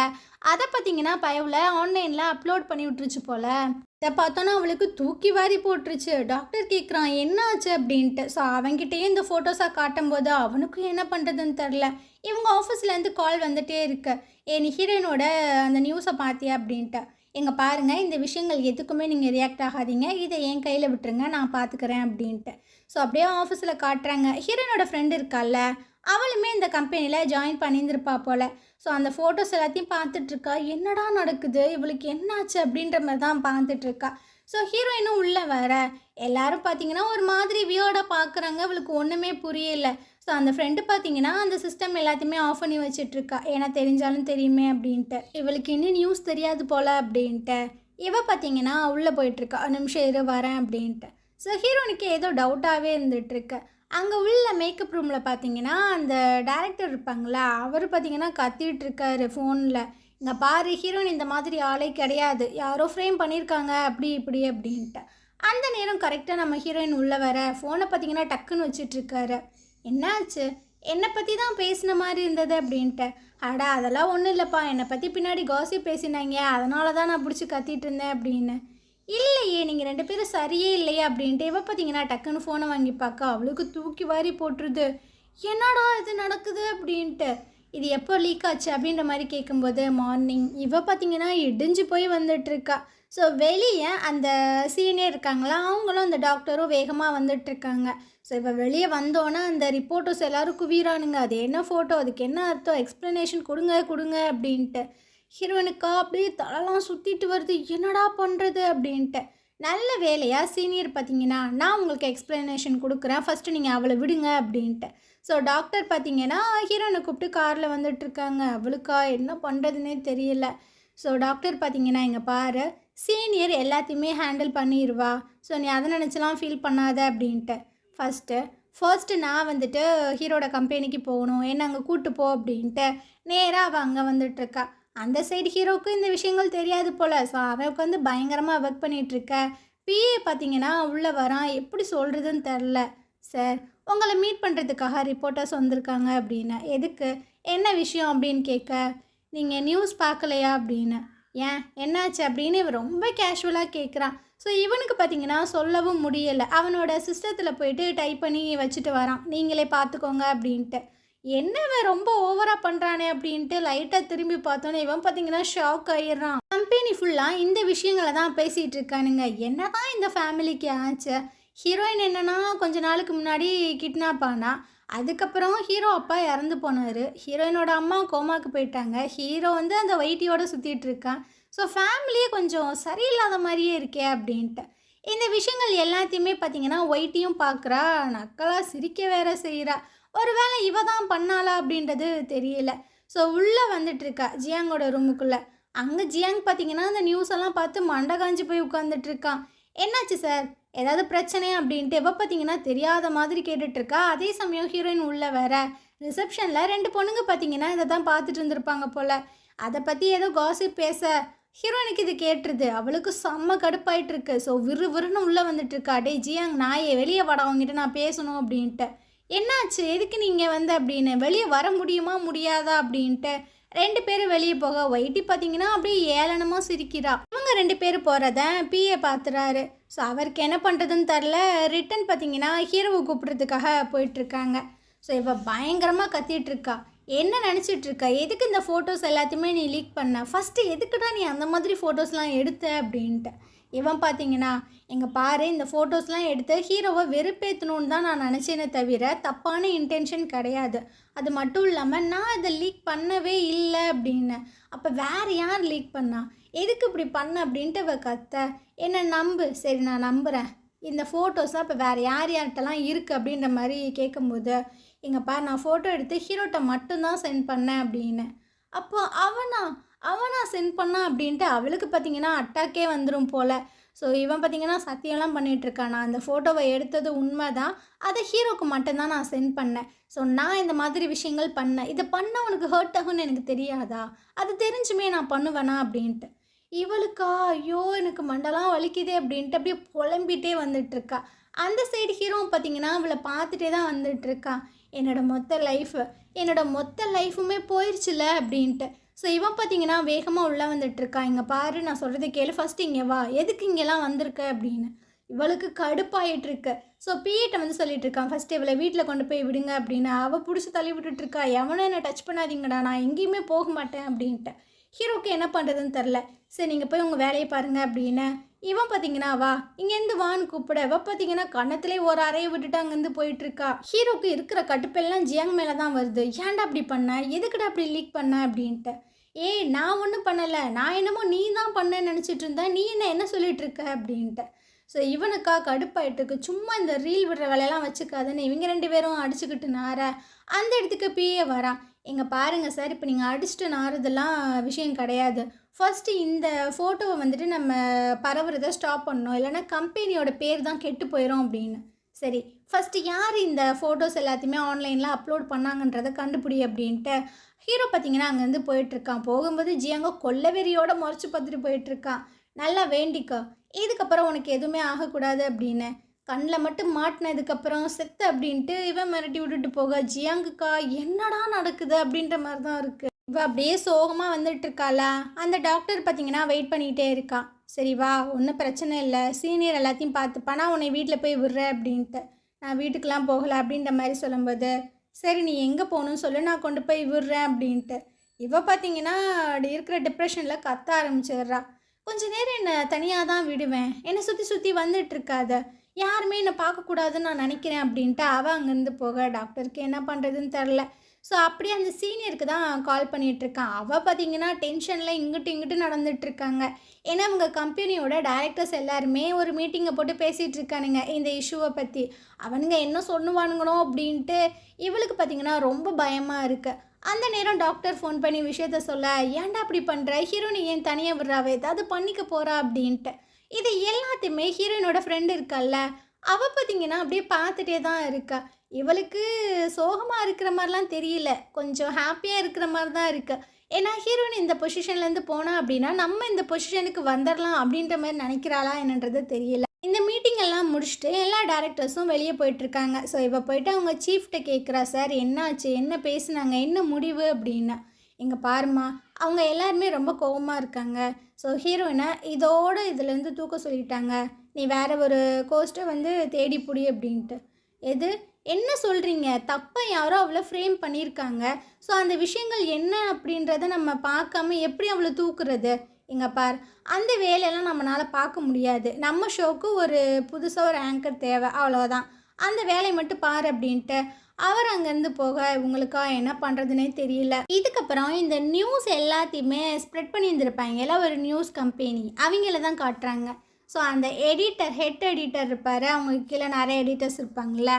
அதை பார்த்தீங்கன்னா பயவில் ஆன்லைனில் அப்லோட் பண்ணி விட்டுருச்சு போல். இதை பார்த்தோன்னா அவளுக்கு தூக்கி வாரி போட்டுருச்சு. டாக்டர் கேட்குறான் என்ன ஆச்சு அப்படின்ட்டு. ஸோ அவன்கிட்டயே இந்த ஃபோட்டோஸாக காட்டும்போது அவனுக்கும் என்ன பண்ணுறதுன்னு தெரில. இவங்க ஆஃபீஸ்லேருந்து கால் வந்துகிட்டே இருக்கு. நீ ஹீரோயினோட அந்த நியூஸை பார்த்தியா அப்படின்ட்டு. எங்கே பாருங்கள், இந்த விஷயங்கள் எதுக்குமே நீங்கள் ரியாக்ட் ஆகாதீங்க, இதை என் கையில் விட்டுருங்க, நான் பார்த்துக்கிறேன் அப்படின்ட்டு. ஸோ அப்படியே ஆஃபீஸில் காட்டுறாங்க. ஹீரோயினோட ஃப்ரெண்டு இருக்கால்ல, அவளுமே இந்த கம்பெனியில் ஜாயின் பண்ணியிருந்திருப்பா போல். ஸோ அந்த ஃபோட்டோஸ் எல்லாத்தையும் பார்த்துட்ருக்கா. என்னடா நடக்குது, இவளுக்கு என்னாச்சு அப்படின்ற மாதிரி தான் பார்த்துட்ருக்கா. ஸோ ஹீரோயினும் உள்ளே வர எல்லோரும் பார்த்தீங்கன்னா ஒரு மாதிரி வியர்டாக பார்க்குறாங்க. இவளுக்கு ஒன்றுமே புரியலை. ஸோ அந்த ஃப்ரெண்டு பார்த்தீங்கன்னா அந்த சிஸ்டம் எல்லாத்தையுமே ஆஃப் பண்ணி வச்சிட்ருக்கா. ஏன்னா தெரிஞ்சாலும் தெரியுமே அப்படின்ட்டு. இவளுக்கு இன்னும் நியூஸ் தெரியாது போல் அப்படின்ட்டு இவ பார்த்தீங்கன்னா உள்ளே போயிட்டுருக்கா. நிமிஷம் இரு வரேன் அப்படின்ட்டு. ஸோ ஹீரோனுக்கு ஏதோ டவுட்டாகவே இருந்துகிட்ருக்கு. அங்கே உள்ள மேக்கப் ரூமில் பார்த்தீங்கன்னா அந்த டேரக்டர் இருப்பாங்களா, அவர் பார்த்தீங்கன்னா கத்திகிட்ருக்காரு ஃபோனில். இங்கே பாரு, ஹீரோயின் இந்த மாதிரி ஆளே கிடையாது, யாரோ ஃப்ரேம் பண்ணியிருக்காங்க அப்படி இப்படி அப்படின்ட்டு. அந்த நேரம் கரெக்டாக நம்ம ஹீரோயின் உள்ளே வர ஃபோனை பார்த்தீங்கன்னா டக்குன்னு வச்சிட்ருக்காரு. என்னாச்சு, என்னை பற்றி தான் பேசின மாதிரி இருந்தது அப்படின்ட்டு. அதெல்லாம் ஒன்றும் இல்லைப்பா, என்னை பற்றி பின்னாடி காசிப் பேசினாங்க, அதனால தான் நான் பிடிச்சி கத்திட்டு இருந்தேன் அப்படின்னு. இல்லையே, நீங்கள் 2 பேரும் சரியே இல்லையே அப்படின்ட்டு இவ பார்த்தீங்கன்னா டக்குன்னு ஃபோனை வாங்கி பார்க்க அவளுக்கு தூக்கி வாரி போட்டுருது. என்னடா இது நடக்குது அப்படின்ட்டு. இது எப்போ லீக் ஆச்சு அப்படின்ற மாதிரி கேட்கும்போது மார்னிங். இவ பார்த்தீங்கன்னா இடிஞ்சு போய் வந்துட்டுருக்கா. ஸோ வெளியே அந்த சீனியர் இருக்காங்களா, அவங்களும் அந்த டாக்டரும் வேகமாக வந்துட்டுருக்காங்க. ஸோ இப்போ வெளியே வந்தோன்னே அந்த ரிப்போர்ட்டர்ஸ் எல்லோரும் குவிறானுங்க. அது என்ன ஃபோட்டோ, அதுக்கு என்ன அர்த்தம், எக்ஸ்ப்ளனேஷன் கொடுங்க அப்படின்ட்டு. ஹீரோயினுக்கா அப்படியே தலைலாம் சுற்றிட்டு வருது, என்னடா பண்ணுறது அப்படின்ட்டு. நல்ல வேலையாக சீனியர் பார்த்தீங்கன்னா நான் உங்களுக்கு எக்ஸ்ப்ளனேஷன் கொடுக்குறேன், ஃபஸ்ட்டு நீங்கள் அவளை விடுங்க அப்படின்ட்டு. ஸோ டாக்டர் பார்த்தீங்கன்னா ஹீரோயினை கூப்பிட்டு காரில் வந்துட்டுருக்காங்க. அவளுக்கா என்ன பண்ணுறதுனே தெரியல. ஸோ டாக்டர் பார்த்தீங்கன்னா இங்கே பாரு, சீனியர் எல்லாத்தையுமே ஹேண்டில் பண்ணிடுவா, ஸோ நீ அதை நினச்சலாம் ஃபீல் பண்ணாத அப்படின்ட்டு. ஃபர்ஸ்ட்டு நான் வந்துட்டு ஹீரோட கம்பெனிக்கு போகணும், என்ன அங்கே கூப்பிட்டு போ அப்படின்ட்டு நேராக அவள் அங்கே வந்துட்டுருக்கா. அந்த சைடு ஹீரோவுக்கு இந்த விஷயங்கள் தெரியாது போல். ஸோ அவனுக்கு வந்து பயங்கரமாக ஒர்க் பண்ணிகிட்ருக்க. பிஏ பார்த்தீங்கன்னா உள்ளே வரான். எப்படி சொல்கிறதுன்னு தெரில. சார், உங்களை மீட் பண்ணுறதுக்காக ரிப்போர்ட்டர்ஸ் வந்திருக்காங்க அப்படின்னு. எதுக்கு, என்ன விஷயம் அப்படின்னு கேட்க, நீங்கள் நியூஸ் பார்க்கலையா அப்படின்னு. ஏன் என்னாச்சு அப்படின்னு இவன் ரொம்ப கேஷுவலாக கேட்குறான். ஸோ இவனுக்கு பார்த்தீங்கன்னா சொல்லவும் முடியலை. அவனோட சிஸ்டத்தில் போயிட்டு டைப் பண்ணி வச்சுட்டு வரான், நீங்களே பார்த்துக்கோங்க அப்படின்ட்டு. என்னவன் ரொம்ப ஓவராக பண்ணுறானே அப்படின்ட்டு லைட்டாக திரும்பி பார்த்தோன்னே இவன் பார்த்தீங்கன்னா ஷாக் ஆகிடுறான். கம்பெனி ஃபுல்லாக இந்த விஷயங்களை தான் பேசிகிட்டு இருக்கானுங்க. என்ன தான் இந்த ஃபேமிலிக்கு ஆச்சு? ஹீரோயின் என்னன்னா கொஞ்ச நாளுக்கு முன்னாடி கிட்னாப் ஆனா, அதுக்கப்புறம் ஹீரோ அப்பா இறந்து போனார். ஹீரோயினோட அம்மா கோமாக்கு போயிட்டாங்க. ஹீரோ வந்து அந்த வைட்டியோடு சுற்றிட்டு இருக்கான். ஸோ ஃபேமிலியே கொஞ்சம் சரியில்லாத மாதிரியே இருக்கே அப்படின்ட்டு. இந்த விஷயங்கள் எல்லாத்தையுமே பார்த்தீங்கன்னா ஒயிட்டியும் பார்க்குறா, நக்கலாக சிரிக்க வேற செய்கிறா. ஒரு வேளை இவ தான் பண்ணாளா அப்படின்றது தெரியல. ஸோ உள்ளே வந்துட்டுருக்கா ஜியாங்கோட ரூமுக்குள்ளே. அங்கே ஜியாங் பார்த்தீங்கன்னா அந்த நியூஸ் எல்லாம் பார்த்து மண்டை காஞ்சி போய் உட்காந்துட்ருக்கான். என்னாச்சு சார், ஏதாவது பிரச்சனை அப்படின்ட்டு இவ பார்த்தீங்கன்னா தெரியாத மாதிரி கேட்டுட்ருக்கா. அதே சமயம் ஹீரோயின் உள்ளே வேற ரிசப்ஷனில் 2 பொண்ணுங்க பார்த்தீங்கன்னா இதை தான் பார்த்துட்டு இருந்திருப்பாங்க போல். அதை பற்றி ஏதோ காசிப் பேச ஹீரோயினுக்கு இது கேட்டுருது. அவளுக்கு செம்ம கடுப்பாயிட்டுருக்கு. ஸோ விறுவிறுன்னு உள்ளே வந்துட்டுருக்கா. டே ஜியாங் நாயே வெளியே வாடா, அவங்ககிட்ட நான் பேசணும் அப்படின்ட்டு. என்னாச்சு, எதுக்கு நீங்கள் வந்து அப்படின்னு, வெளியே வர முடியுமா முடியாதா அப்படின்ட்டு 2 பேரும் வெளியே போக ஒயிட்டி பார்த்தீங்கன்னா அப்படியே ஏளனமாக சிரிக்கிறா. இவங்க 2 பேர் போகிறத பிஏ பார்த்துறாரு. ஸோ அவருக்கு என்ன பண்ணுறதுன்னு தெரில. ரிட்டன் பார்த்தீங்கன்னா ஹீரோவை கூப்பிட்றதுக்காக போயிட்டுருக்காங்க. ஸோ இவ பயங்கரமாக கத்திகிட்ருக்கா. என்ன நினச்சிட்ருக்கா, எதுக்கு இந்த ஃபோட்டோஸ் எல்லாத்தையுமே நீ லீக் பண்ண, ஃபஸ்ட்டு எதுக்குடா நீ அந்த மாதிரி ஃபோட்டோஸ்லாம் எடுத்த அப்படின்ட்டு. இவன் பார்த்தீங்கன்னா எங்கள் பாரு, இந்த ஃபோட்டோஸ்லாம் எடுத்து ஹீரோவை வெறுப்பேற்றணுன்னு தான் நான் நினச்சேனே தவிர தப்பான இன்டென்ஷன் கிடையாது. அது மட்டும் இல்லாமல் நான் அதை லீக் பண்ணவே இல்லை அப்படின்னு. அப்போ வேறு யார் லீக் பண்ணா, எதுக்கு இப்படி பண்ண அப்படின்ட்டு அவ கத்த. என்னை நம்பு. சரி நான் நம்புகிறேன். இந்த ஃபோட்டோஸாக இப்போ வேறு யார் யார்கிட்டலாம் இருக்குது அப்படின்ற மாதிரி கேட்கும்போது, எங்கள் பாரு நான் ஃபோட்டோ எடுத்து ஹீரோட்ட மட்டும்தான் சென்ட் பண்ணேன் அப்படின்னு. அப்போ அவனா சென்ட் பண்ணா அப்படின்ட்டு அவளுக்கு பார்த்தீங்கன்னா அட்டாக்கே வந்துடும் போல். ஸோ இவன் பார்த்தீங்கன்னா சத்தியம்லாம் பண்ணிகிட்ருக்கான், நான் அந்த ஃபோட்டோவை எடுத்தது உண்மை தான், அதை ஹீரோக்கு மட்டும்தான் நான் சென்ட் பண்ணேன். ஸோ நான் இந்த மாதிரி விஷயங்கள் பண்ணேன், இதை பண்ண உனக்கு ஹர்ட் ஆகும்னு எனக்கு தெரியாதா, அது தெரிஞ்சுமே நான் பண்ணுவேனா அப்படின்ட்டு. இவளுக்கா ஐயோ எனக்கு மண்டலாம் வலிக்குதே அப்படின்ட்டு அப்படியே புலம்பிகிட்டே வந்துட்டுருக்கா. அந்த சைடு ஹீரோவும் பார்த்தீங்கன்னா அவளை பார்த்துட்டே தான் வந்துட்டுருக்கா. என்னோட மொத்த லைஃபுமே போயிடுச்சுல அப்படின்ட்டு. ஸோ இவன் பார்த்தீங்கன்னா வேகமாக உள்ளே வந்துட்டுருக்கா. இங்கே பாரு நான் சொல்கிறத கேளு, ஃபஸ்ட்டு இங்கே வா, எதுக்கு இங்கெல்லாம் வந்திருக்க அப்படின்னு. இவளுக்கு கடுப்பாயிட்டுருக்கு. ஸோ பிஏட்ட வந்து சொல்லிகிட்ருக்கான், ஃபஸ்ட்டு இவளை வீட்டில் கொண்டு போய் விடுங்க அப்படின்னு. அவள் பிடிச்சி தள்ளி விட்டுட்ருக்கா, எவனும் என்னை டச் பண்ணாதீங்கடா, நான் எங்கேயுமே போக மாட்டேன் அப்படின்ட்டு. ஹீரோக்கு என்ன பண்ணுறதுன்னு தெரில. சரி நீங்கள் போய் உங்கள் வேலையை பாருங்கள் அப்படின்னு. இவன் பார்த்தீங்கன்னா வா இங்கேருந்து வான்னு கூப்பிட, இவ பார்த்தீங்கன்னா கன்னத்திலே ஒரு அறையை விட்டுட்டு அங்கேருந்து போயிட்டுருக்கா. ஹீரோக்கு இருக்கிற கட்டுப்பெல்லாம் ஜியாங் மேலே தான் வருது. ஏன்டா அப்படி பண்ண, எதுக்குடா அப்படி லீக் பண்ண அப்படின்ட்டு. ஏய் நான் ஒன்றும் பண்ணலை, நான் என்னமோ நீ தான் பண்ணேன்னு நினச்சிட்டு இருந்தேன், நீ என்ன சொல்லிகிட்ருக்க அப்படின்ட்டு. ஸோ இவனுக்கா கடுப்பாயிட்டுருக்கு. சும்மா இந்த ரீல் விடுற வேலையெல்லாம் வச்சுக்காதுன்னு இவங்க 2 பேரும் அடிச்சுக்கிட்டு நார. அந்த இடத்துக்கு பிஏ வரான். எங்கே பாருங்கள் சார், இப்போ நீங்கள் அடிச்சுட்டு நாறுதெல்லாம் விஷயம் கிடையாது. ஃபஸ்ட்டு இந்த ஃபோட்டோவை வந்துட்டு நம்ம பரவுறதை ஸ்டாப் பண்ணணும், இல்லைனா கம்பெனியோட பேர் தான் கெட்டு போயிடும் அப்படின்னு. சரி ஃபஸ்ட்டு யார் இந்த ஃபோட்டோஸ் எல்லாத்தையுமே ஆன்லைனில் அப்லோட் பண்ணாங்கன்றதை கண்டுபிடி அப்படின்ட்டு ஹீரோ பார்த்தீங்கன்னா அங்கேருந்து போயிட்டுருக்கான். போகும்போது ஜியாங்கோ கொல்லவெறியோட முறைச்சி பார்த்துட்டு போயிட்டுருக்கான். நல்லா வேண்டிக்கோ, இதுக்கப்புறம் உனக்கு எதுவுமே ஆகக்கூடாது அப்படின்னு. கண்ணில் மட்டும் மாட்டினதுக்கப்புறம் செத்து அப்படின்ட்டு இவன் மிரட்டி விட்டுட்டு போக, ஜியாங்குக்கா என்னடா நடக்குது அப்படின்ற மாதிரி தான் இருக்குது. இவள் அப்படியே சோகமாக வந்துட்டுருக்காளா. அந்த டாக்டர் பார்த்தீங்கன்னா வெயிட் பண்ணிகிட்டே இருக்கான். சரி வா ஒன்றும் பிரச்சனை இல்லை, சீனியர் எல்லாத்தையும் பார்த்துப்பா, நான் உன்னை வீட்டில் போய் விடுறேன் அப்படின்ட்டு. நான் வீட்டுக்கெலாம் போகலை அப்படின்ற மாதிரி சொல்லும்போது, சரி நீ எங்கே போகணும்னு சொல்லு, நான் கொண்டு போய் விடுறேன் அப்படின்ட்டு. இவள் பார்த்தீங்கன்னா அப்படி இருக்கிற டிப்ரெஷனில் கத்த ஆரம்பிச்சிடுறா. கொஞ்ச நேரம் என்னை தனியாக தான் விடுவேன், என்னை சுற்றி சுற்றி வந்துட்டுருக்காத, யாருமே என்னை பார்க்கக்கூடாதுன்னு நான் நினைக்கிறேன் அப்படின்ட்டு அவள் அங்கேருந்து போக, டாக்டருக்கு என்ன பண்ணுறதுன்னு தெரில. ஸோ அப்படியே அந்த சீனியருக்கு தான் கால் பண்ணிகிட்ருக்கான். அவள் பார்த்தீங்கன்னா டென்ஷனில் இங்கிட்டு நடந்துகிட்ருக்காங்க. ஏன்னா அவங்க கம்பெனியோட டைரக்டர்ஸ் எல்லாருமே ஒரு மீட்டிங்கை போட்டு பேசிகிட்டு இருக்கானுங்க இந்த இஷ்யூவை பற்றி. அவனுங்க என்ன சொல்லுவானுங்களோ அப்படின்ட்டு இவளுக்கு பார்த்தீங்கன்னா ரொம்ப பயமாக இருக்குது. அந்த நேரம் டாக்டர் ஃபோன் பண்ணி விஷயத்த சொல்ல, ஏன்டா அப்படி பண்ணுற, ஹீரோயினை ஏன் தனியாக விடுறாவே, ஏதாவது பண்ணிக்க போகிறா அப்படின்ட்டு. இது எல்லாத்தையுமே ஹீரோயினோட ஃப்ரெண்டு இருக்கல்ல, அவள் பார்த்தீங்கன்னா அப்படியே பார்த்துட்டே தான் இருக்கா. இவளுக்கு சோகமாக இருக்கிற மாதிரிலாம் தெரியல, கொஞ்சம் ஹாப்பியாக இருக்கிற மாதிரி தான் இருக்குது. ஏன்னா ஹீரோயின் இந்த பொசிஷன்லேருந்து போனா அப்படின்னா நம்ம இந்த பொசிஷனுக்கு வந்துடலாம் அப்படின்ற மாதிரி நினைக்கிறாளா என்னன்றது தெரியல. இந்த மீட்டிங் எல்லாம் முடிச்சுட்டு எல்லா டேரக்டர்ஸும் வெளியே போயிட்டுருக்காங்க. ஸோ இவள் போயிட்டு அவங்க சீஃப்கிட்ட கேட்குறா, சார் என்னாச்சு, என்ன பேசுனாங்க, என்ன முடிவு அப்படின்னு. இங்கே பாருமா அவங்க எல்லாருமே ரொம்ப கோவமாக இருக்காங்க. ஸோ ஹீரோயினை இதோடு இதுலேருந்து தூக்க சொல்லிட்டாங்க, நீ வேறு ஒரு கோஸ்ட்டை வந்து தேடி புடி அப்படின்ட்டு. எது என்ன சொல்கிறீங்க? தப்பை யாரோ அவ்வளோ ஃப்ரேம் பண்ணியிருக்காங்க. ஸோ அந்த விஷயங்கள் என்ன அப்படின்றத நம்ம பார்க்காம எப்படி அவ்வளோ தூக்குறது? இங்கே பார், அந்த வேலையெல்லாம் நம்மளால் பார்க்க முடியாது. நம்ம ஷோவுக்கு ஒரு புதுசாக ஒரு ஆங்கர் தேவை, அவ்வளோதான். அந்த வேலையை மட்டும் பார் அப்படின்ட்டு அவர் அங்கேருந்து போக இவங்களுக்கா என்ன பண்ணுறதுனே தெரியல. இதுக்கப்புறம் இந்த நியூஸ் எல்லாத்தையுமே ஸ்ப்ரெட் பண்ணியிருந்திருப்பாங்க எல்லாம் ஒரு நியூஸ் கம்பெனி, அவங்கள தான் காட்டுறாங்க. ஸோ அந்த எடிட்டர், ஹெட் எடிட்டர் இருப்பார், அவங்களுக்கு கீழே நிறைய எடிட்டர்ஸ் இருப்பாங்கள்ல,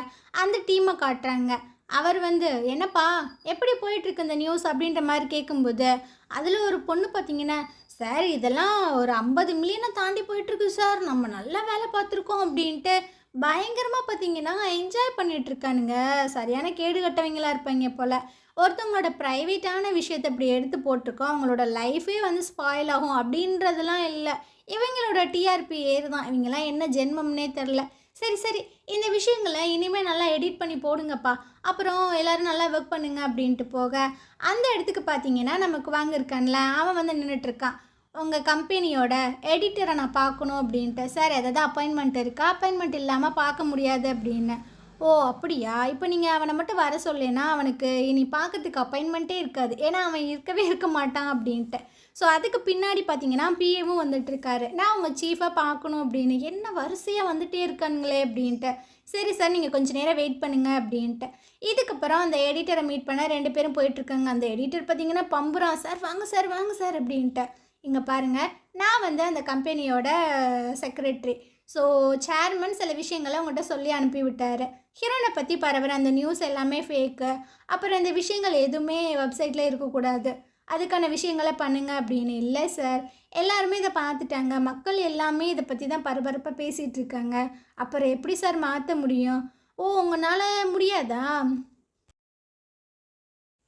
அந்த டீமை காட்டுறாங்க. அவர் வந்து என்னப்பா எப்படி போயிட்டுருக்கு இந்த நியூஸ் அப்படின்ற மாதிரி கேட்கும்போது, அதில் ஒரு பொண்ணு பார்த்தீங்கன்னா, சார் இதெல்லாம் ஒரு 50 மில்லியனை தாண்டி போயிட்டுருக்கு சார், நம்ம நல்லா வேலை பார்த்துருக்கோம் அப்படின்ட்டு பயங்கரமாக பார்த்தீங்கன்னா என்ஜாய் பண்ணிகிட்ருக்கானுங்க. சரியான கேடு கட்டவங்களாக இருப்பாங்க போல். ஒருத்தவங்களோட ப்ரைவேட்டான விஷயத்தை இப்படி எடுத்து போட்டிருக்கோம், அவங்களோட லைஃபே வந்து ஸ்பாயில் ஆகும் அப்படின்றதெல்லாம் இல்லை. இவங்களோட டிஆர்பி ஏறு தான். இவங்கெல்லாம் என்ன ஜென்மம்னே தெரில. சரி சரி, இந்த விஷயங்களை இனிமேல் நல்லா எடிட் பண்ணி போடுங்கப்பா, அப்புறம் எல்லோரும் நல்லா ஒர்க் பண்ணுங்க அப்படின்ட்டு போக, அந்த இடத்துக்கு பார்த்தீங்கன்னா நமக்கு வாங்கியிருக்கான்ல அவன் வந்து நின்றுட்டுருக்கான். உங்கள் கம்பெனியோட எடிட்டரை நான் பார்க்கணும் அப்படின்ட்டு. சார் எதாவது அப்பாயின்மெண்ட் இருக்கா? அப்பாயின்மெண்ட் இல்லாமல் பார்க்க முடியாது அப்படின்னு. ஓ அப்படியா, இப்போ நீங்கள் அவனை மட்டும் வர சொல்லேன்னா அவனுக்கு இனி பார்க்கறதுக்கு அப்பாயின்மெண்ட்டே இருக்காது, ஏன்னா அவன் இருக்கவே இருக்க மாட்டான் அப்படின்ட்டு. ஸோ அதுக்கு பின்னாடி பார்த்தீங்கன்னா பிஏவும் வந்துட்டுருக்காரு. நான் உங்கள் சீஃபாக பார்க்கணும் அப்படின்னு. என்ன வரிசையாக வந்துகிட்டே இருக்கானுங்களே அப்படின்ட்டு. சரி சார் நீங்கள் கொஞ்சம் நேரம் வெயிட் பண்ணுங்க அப்படின்ட்டு. இதுக்கப்புறம் அந்த எடிட்டரை மீட் பண்ண 2 பேரும் போயிட்டுருக்காங்க. அந்த எடிட்டர் பார்த்தீங்கன்னா பம்புறான், சார் வாங்க சார் வாங்க சார் அப்படின்ட்டு. இங்கே பாருங்கள், நான் வந்து அந்த கம்பெனியோட செக்ரட்டரி. ஸோ சேர்மன் சில விஷயங்களை உங்கள்கிட்ட சொல்லி அனுப்பி விட்டார். ஹீரோனை பற்றி பரவுற அந்த நியூஸ் எல்லாமே ஃபேக்கு, அப்புறம் இந்த விஷயங்கள் எதுவுமே வெப்சைட்டில் இருக்கக்கூடாது, அதுக்கான விஷயங்களை பண்ணுங்க அப்படின்னு. இல்லை சார், எல்லாருமே இதை பார்த்துட்டாங்க, மக்கள் எல்லாமே இதை பற்றி தான் பரபரப்பாக பேசிகிட்டு இருக்காங்க, அப்புறம் எப்படி சார் மாற்ற முடியும்? ஓ உங்களால் முடியாதா?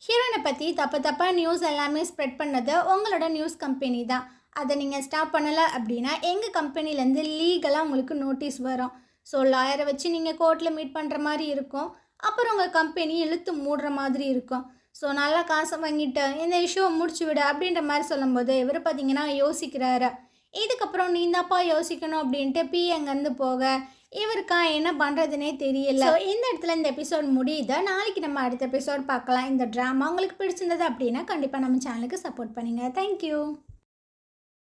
ஹீரோனை பற்றி தப்பாக நியூஸ் எல்லாமே ஸ்ப்ரெட் பண்ணது உங்களோட நியூஸ் கம்பெனி தான். அதை நீங்கள் ஸ்டாப் பண்ணலை அப்படின்னா எங்கள் கம்பெனிலேருந்து லீகலாக உங்களுக்கு நோட்டீஸ் வரும். ஸோ லாயரை வச்சு நீங்கள் கோர்ட்டில் மீட் பண்ணுற மாதிரி இருக்கும், அப்புறம் உங்கள் கம்பெனி இழுத்து மூடுற மாதிரி இருக்கும். ஸோ நல்லா காசை வாங்கிட்டு இந்த இஷ்யூவை முடிச்சு விட அப்படின்ற மாதிரி சொல்லும்போது இவர் பார்த்தீங்கன்னா யோசிக்கிறாரு. இதுக்கப்புறம் நீ தான்ப்பா யோசிக்கணும் அப்படின்ட்டு அங்கேருந்து போக இவருக்கா என்ன பண்ணுறதுனே தெரியல. ஸோ இந்த இடத்துல இந்த எபிசோட் முடியுது. நாளைக்கு நம்ம அடுத்த எபிசோட் பார்க்கலாம். இந்த ட்ராமா உங்களுக்கு பிடிச்சிருந்தது அப்படின்னா கண்டிப்பாக நம்ம சேனலுக்கு சப்போர்ட் பண்ணுங்கள். தேங்க்யூ.